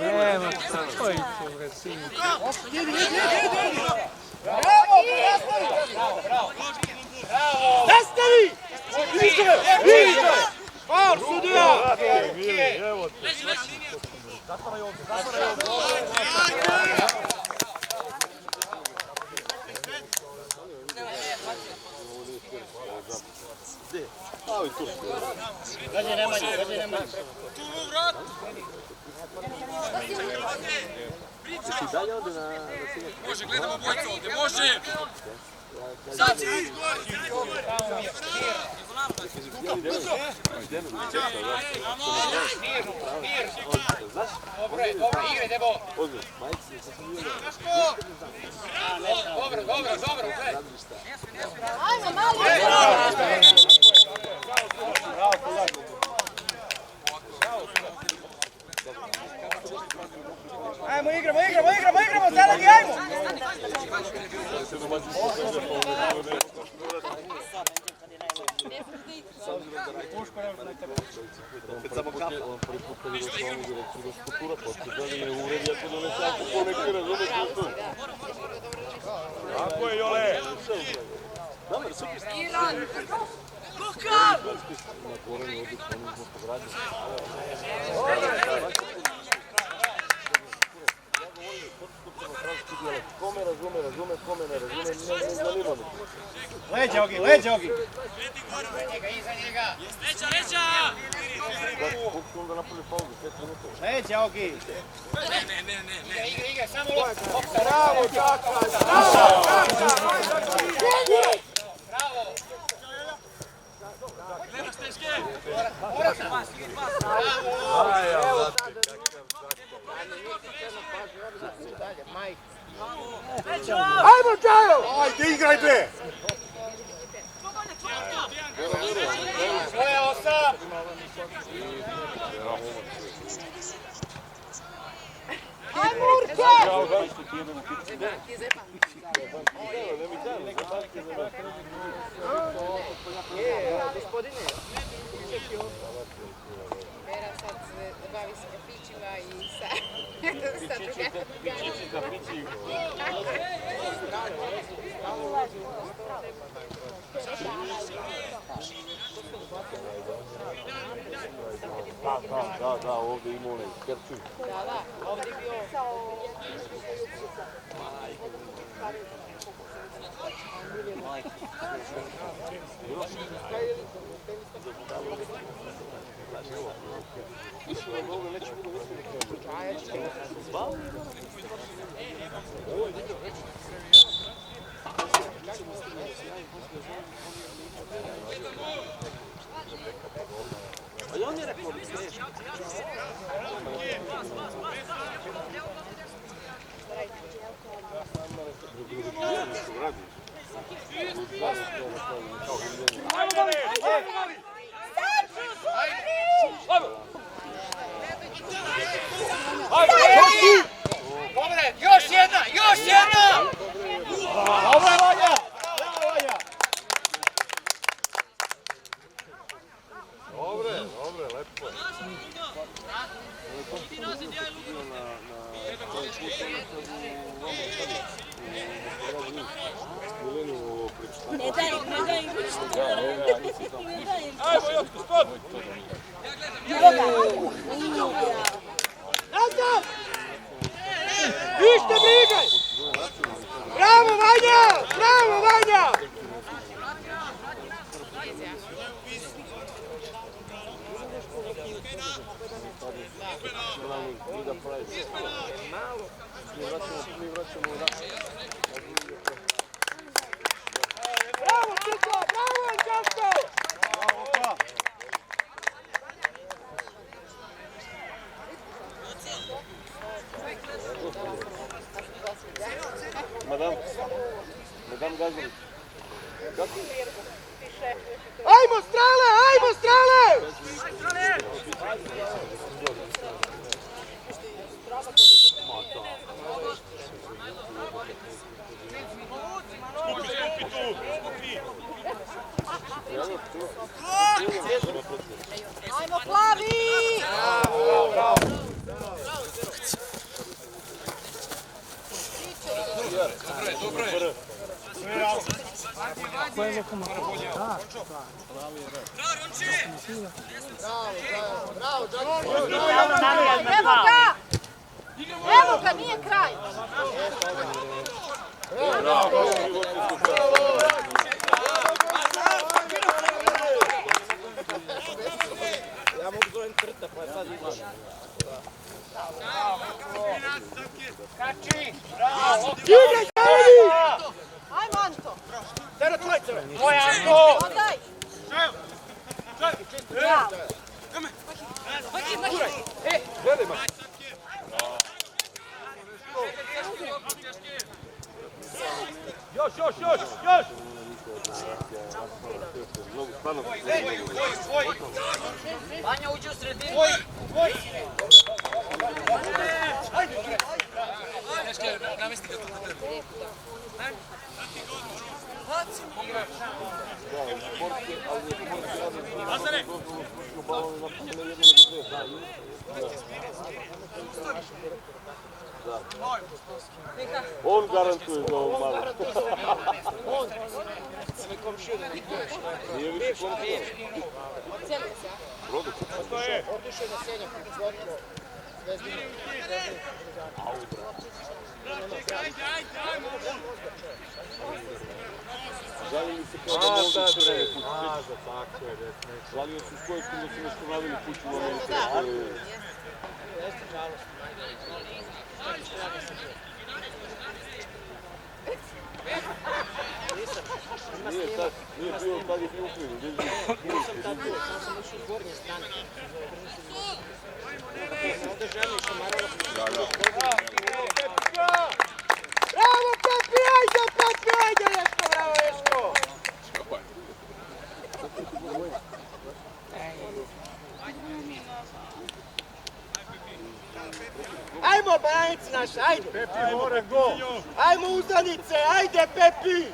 Nema, stojim se, bre, sinu. Bravo! Nastavi! Vidite! Faul, sudija! Gađe Nemanja. Tu vrat! Može, gledamo bojca ovdje, može! Zaći! Dobro, igraj, Debo! Dobro, gledaj! Ajmo, malo! Ajmo, igramo, zeleni, ajmo! Tako je, Jole! Iran! Luka! Kome razume, kome ne razume, Leđa, Ogi! Iza njega! Leđa! Leđa, Ogi! Igra, samo lopta! Bravo, Čaka! Bravo! Gleda Steške! Ajmo, Čajo! Ajde, igraj, bre! Svoja osa! Aj Murke! Gospodine. Vera sad se bavi s kafićima i sa drugarima. Da, ovdje ima onaj krču. Da, ovdje je bio... Dobre, još jedna! Dobro je Vanja! Dobre, lepo je. Ne daj im. Ajmo, Jotko, stop! Nazad! Ništa brigaj! Bravo Vanja! Bravo Čiko! Bravo Anđelko! Madame Gazelić. Ajmo strale! Ajmo plavi! Dobro je. Ko je lokomotiv? Da. Evo ga, nije kraj! Ja mogu zovem trta, pa je sad izlaš. Kači! Bravo! Ajmo Anto! Tera trojice! Tvoj Anto! Odaj! Bravo! Gledaj ma! Još! Vanja uđi u sredinu! Tvoj! Namesti ga tu. Lazare! On garantuje za ovo malo. On! Sve komšiju da ne ideš. Nije više komšija. Cijeli se, ja? Otišao je na senjak, zvodilo. Zvezdinu. Žalili se kao da mogu sve kući. Žalio su s kojeg da su nešto navili kuću u Ameriku. Jeste žalost. Nije bio tad je bio ukljen. Nisam tad bio, sam išao s gornje strane. Ovdje želi Šamarova. Bravo Pepi, ajde Ješko, bravo Ješko! Ajmo Banci, naša, ajde! Pepi mora gol! Ajmo uzdanice, ajde Pepi!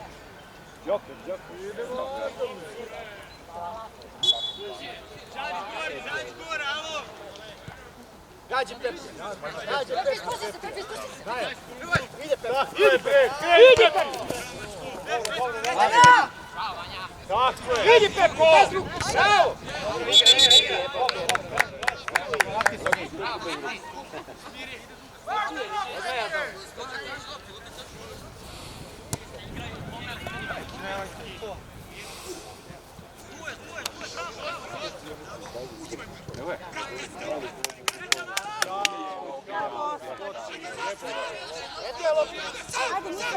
Joker, idemo. Gađi Pepi! Gađi Pepi! Ide Pepi! Ide Pepi! Ide Pepi! Bez ruku! Bravo!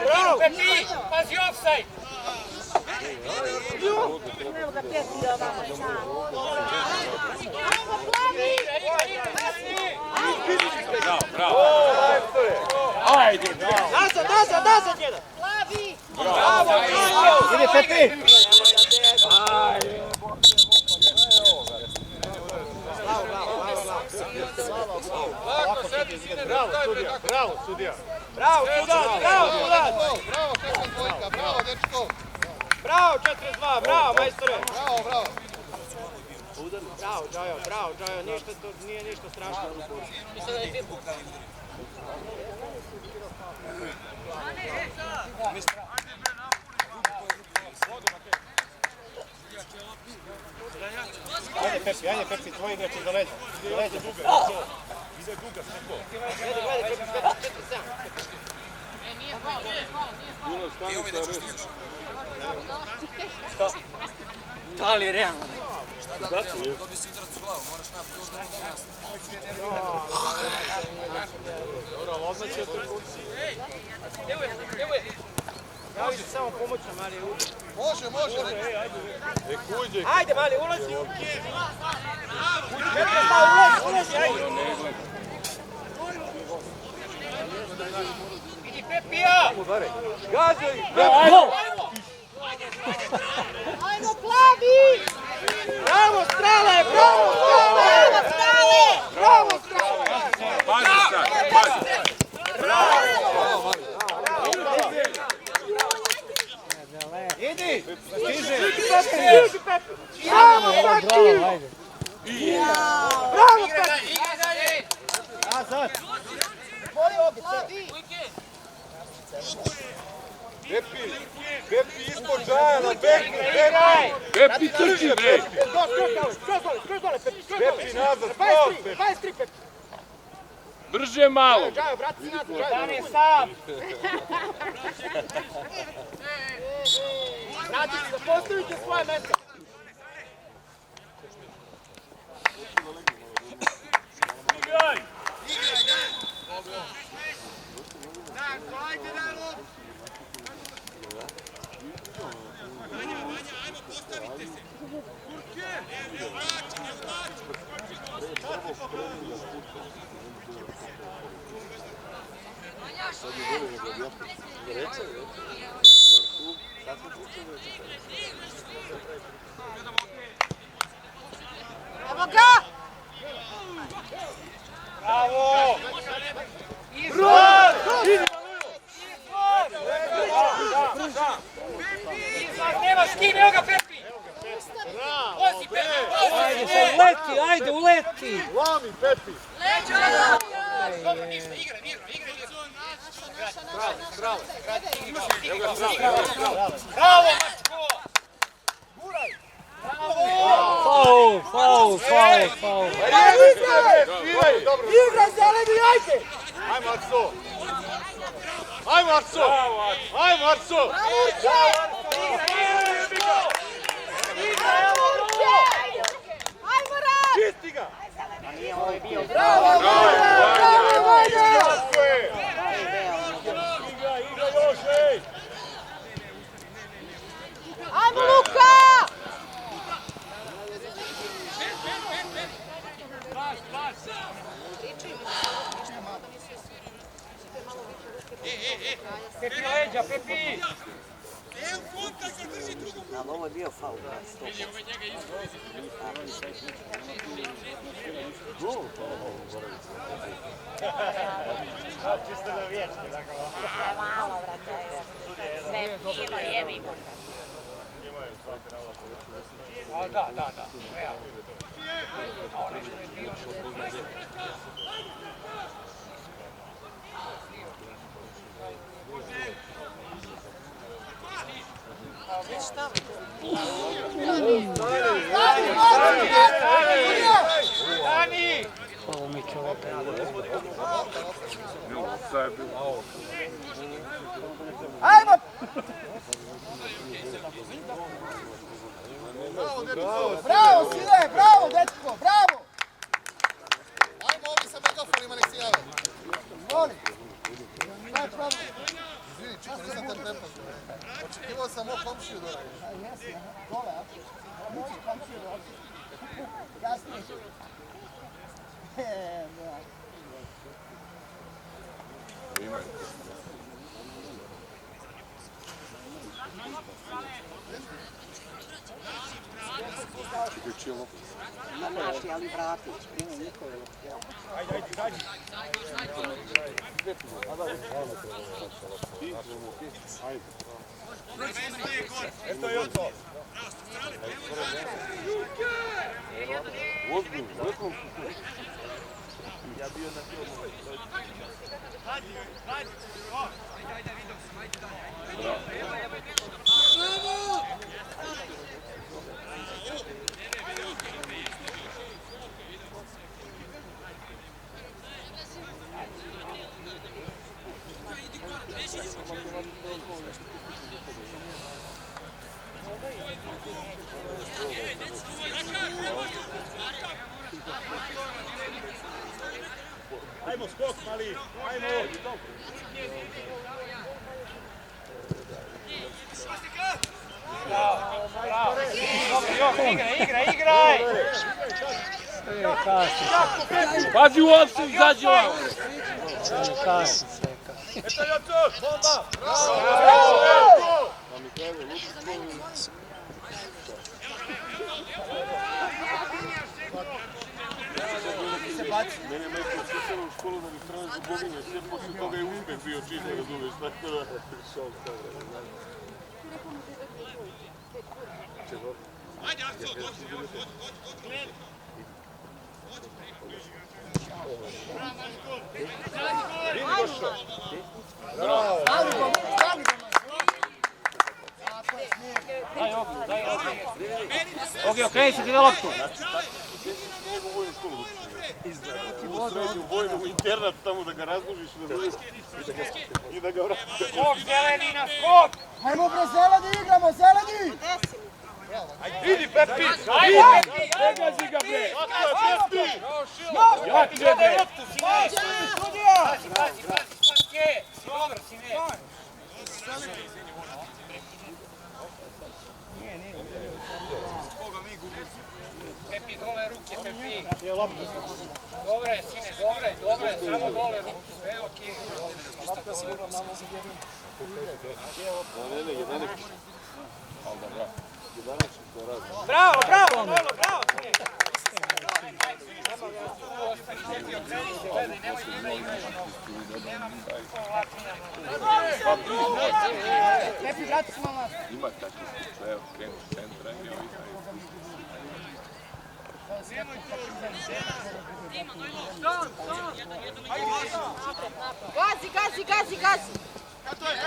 Bravo! Pepi, pazi ofsajd! Evo ga Pepi ovamo sam. Bravo. Ajde. Nazad jedan! Plavi! Bravo! Ide Pepi! Bravo, sudija! Bravo, sudac! Bravo, šefa dvojka, bravo, dečko. Bravo, 42, bravo, majstore! Bravo, bravo. Bravo, Džajo, ništa to nije ništa strašno. Ajde Pepi, tvoj igrač za leđa. Ide duga, sneko. Gledaj, Pepi, 4-7. Da li realno? Ja ću samo pomoći na Mali uđe. Može. Ajde Mali, ulazi. Ulazi, ajde. Idi Pepija! Gazi! Ajmo Plavi! Bravo Strale! Bravo Strale! Bravo Strale! Pazi sad, pazi. Idi! Stiži Pepi! Bravo Pepi! Bravo Pepi! Nazad! Boli ovdje, Pepi ispod Džaja na beku, Pepi trči, bre. Skroz dole, Pepi, Pepi nazad, skroz, Pepi. 23, Pepi. Brže malo. Džajo, vrati se nazad, Džajo. Dan je sam! Vratite se, postavite svoje mesto. Evo ga! Bravo! Nema s kim, evo ga Pepi! Vozi Pepi, vozi! Ajde sad, uleti, ajde, uleti! Lami, Pepi. Dobro, ništa, igra. Bravo, Mačko! Faul! Igra zeleni, ajde! Ajmo, Arso! Ajmo rad! Čisti ga! Bravo! Igra još, ej! Ajmo Luka! Pepi leđa, Pepi! Evo konta ga drži drugom. Ali ovo je bio faul, brat, 100%. Čisto da vječni, dakle. Malo, brate, sve kilo jevimo. Da. Realno. Ovo mi čovjeka Ajmo! Bravo, sine, bravo, dečko, bravo! Ajmo ovi sa megafonima nek se jave. Molim. Kaj je problem? Izvini, čito, nisam te prepoznao. Očekivao sam moj komšiju dole. Jesi, dole, a? Moći komšiju dole. Jasnije. Da. Naši, ali vratić. Eto je to. Ozbiljno. Ja bio na filmu. Ajmo skok, mali, ajmo! Igraj! Pazi u opciju, izađi vam! Eto je to, bomba! Mene je majka odsjećala u školu da mi strane zubovine, sve poslije toga je uspeh bio čisto, razumiješ, tako da... Ajde, Arso, dođi. Ogi, okreni se, gdje loptu. U srednju vojnu, u internat tamo da ga razložiš i da ga vratiš. Skok, zeleni na skok! Ajmo bre, zeleni igramo, zeleni! Idi, Pepi! Ne gazi ga, bre! Jak će bre! Dobro, sine! Pepi, dole ruke, Pepi! Dobre, sine, dobre, samo dole ruke, sve okej. Bravo, sine! Pepi, vrati se malo. Ima takvih slučajeva, krenu s centra i ovi Gazi!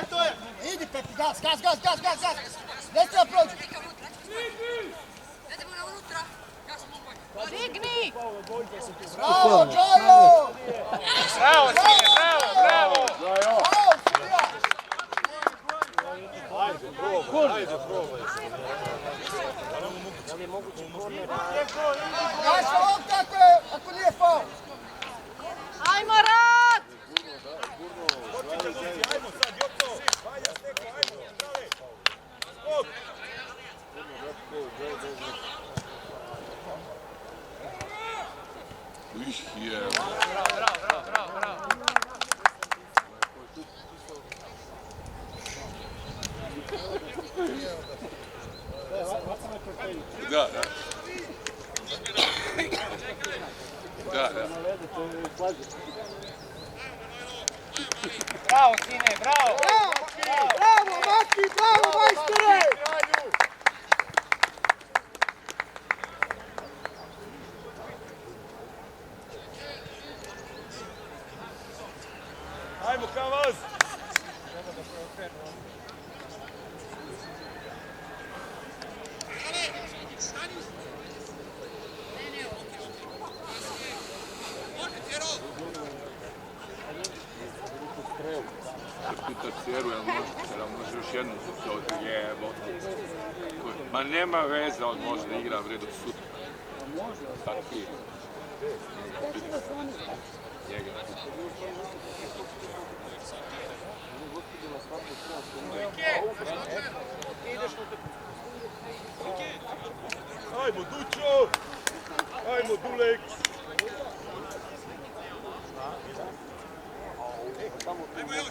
Eto je! Idi Pepi, gas! Ne treba prođu! Digni! Bravo, Džajo! Bravo, sine, bravo! Ajde, probaj. Da li je moguće korner? Znaš ovog tako je, ako nije faul. Ajmo, Rad! Ajmo sad, Joto! Vanja, Steko, ajmo, dale! Skok! Bravo. Da. Da. Bravo, sine, bravo! Bravo, Maki, bravo, majstore! Ajmo, Kavaz! Puta cijeru, jel može još jednu to jebote. Ma nema veze, on može da igra vredo sutra. Taki. Njega. Ajmo, Dučo! Ajmo, Dulek! Ajmo još!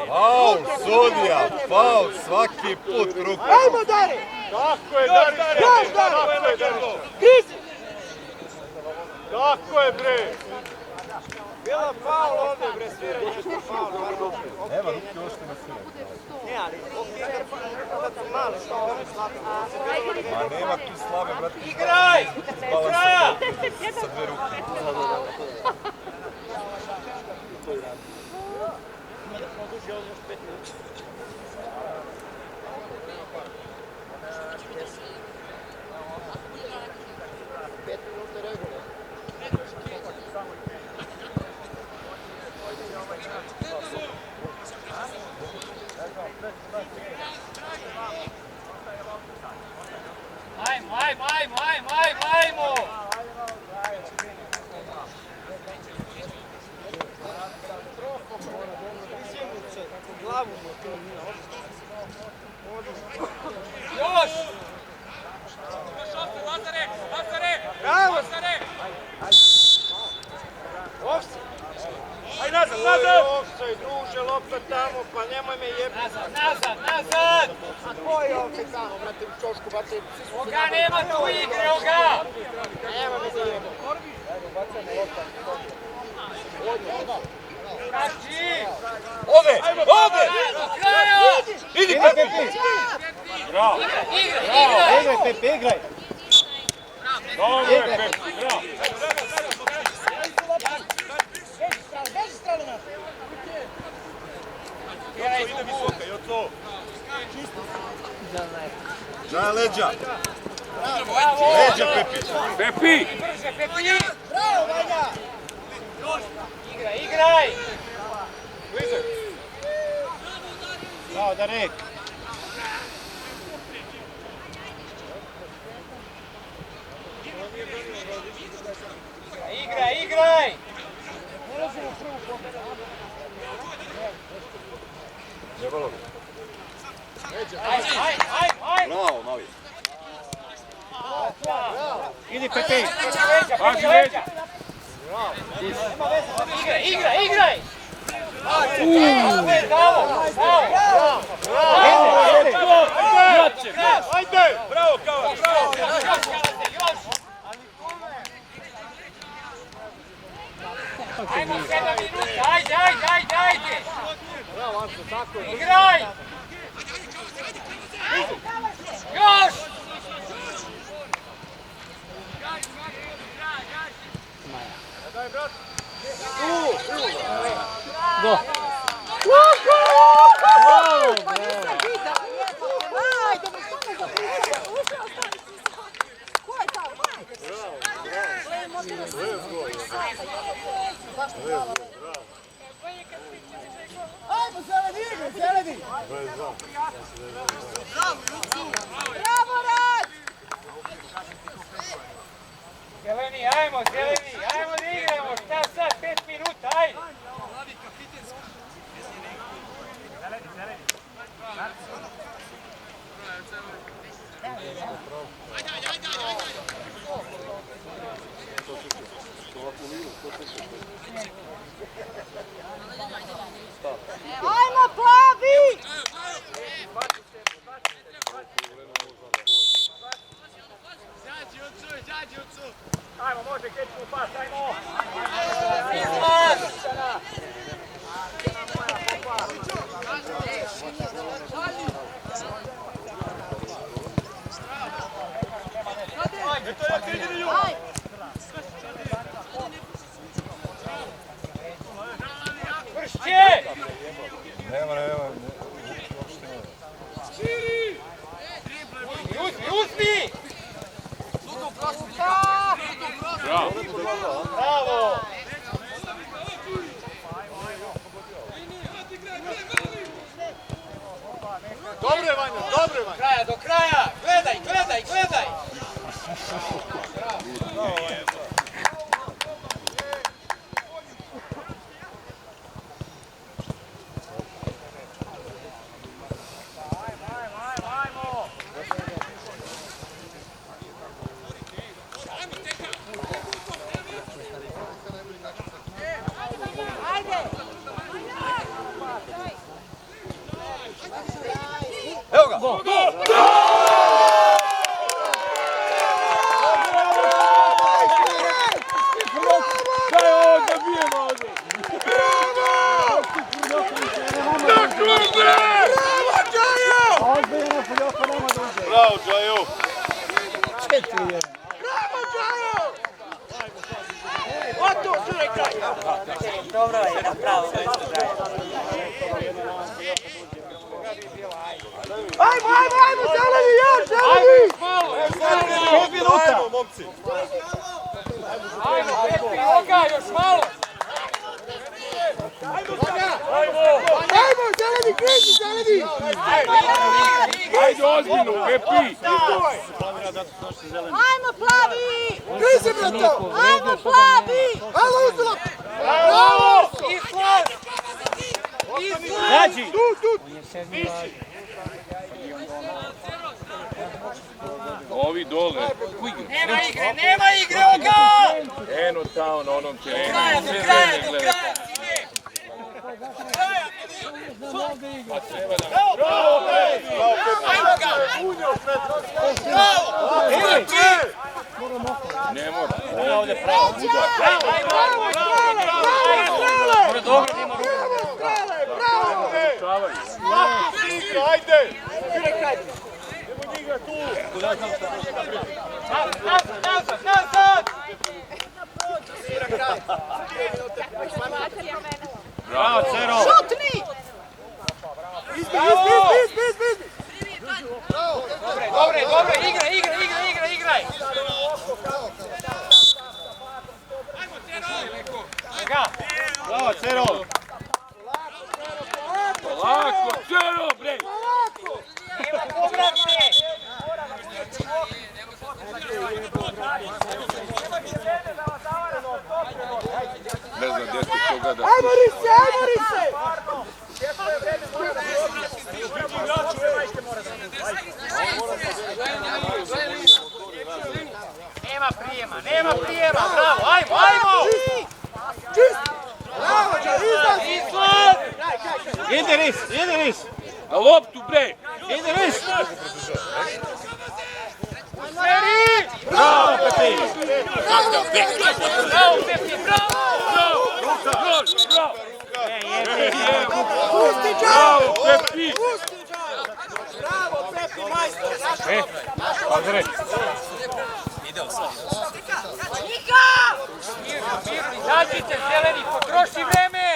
Faul, sudija, faul, svaki put ruku. Ajmo, Dare! Tako je, Darić! Još, Dare! Krizi! Tako je, bre! Bila faul ovdje, bre, svira nešto faul. Nema ruke uopšte na sile. Ne, ali, okej, da ti mali, što ovo je slabo. Ma nema tu slabe, brate. Igraj! Kraja! Sa dve ruke. Ajmo! Još! Bravo! Aj nazad, nazad! Offside, druže, lopta tamo, pa nemoj me jebati. Nazad! A ko je ovdje tamo, brate, u čošku, brate? Oga nema tu igre, Oga! Nema me da jebam. Kači! Ode! Do kraja! Idi, Pepe! Bravo! Igraj! Pepe, igraj! Dobro je, Pepe, bravo! Ide visoka, Joco! Na leđa! Leđa, Pepi! Pepi! Brže, Pepi! Bravo, Vanja! Igraj! Blizak! Bravo, Darek! Igraj! Jebalo ga. Ajde! Bravo, mali. Idi, Pepe! Pazi leđa! Igraj! Bravo! Ajde! Bravo, Kava, bravo! Ajmo 7 minuta, ajde! Igraj! Još! Go! Pa nisam videla. Ajde, mi samo zapričaj. Ušao sam. Ko je tamo? Ajmo, zeleni, igre, zeleni! Bravo, Rad! Zeleni, ajmo da igramo, šta sad, 5 minuta, ajde! Ajmo, plavi! Ajmo, može kečku pas, ajmo! Dobro je, Vanja, dobro je, Vanja. Do kraja! Gledaj, gledaj, gledaj! Bravo, Džajo! Dobro je, napravo mesto Džajo. Ajmo, zeleni, još, zeleni! Ajmo, momci! Ajmo, Pepi, noga, još malo! Ajmo, zeleni, križi, zeleni! Ajde ozbiljno, Pepi! Ajmo, plavi! Križi, brato! Ajmo, plavi! Halo, uzdala! Bravo! Islas! Islas! On je sedmi važan. Ovi dole, ko igra? Nema igre, oga! Eno tamo na onom terenu. Do kraja, sine! Pa treba da... Bravo, Pepi! Ajmo ga! Bravo! Ne mora. Ajde! Nazad! Bravo, Cero! Šutni! Dobre, igraj! Bravo, Cero! Lako, Cero, bre! Nema povratne! Ne znam gdje ste toga da... Ajmo, Rise! Nema prijema, bravo, ajmo! Čist! Bravo, Islas! Ide Ris! Na loptu, bre! Ide Ris! Smeri! Bravo, Pepi! Bravo, Pepi, bravo! Bravo! Pusti, Bravo, Pepi! Bravo, Pepi, majstor! Izađite, zeleni, potroši vreme!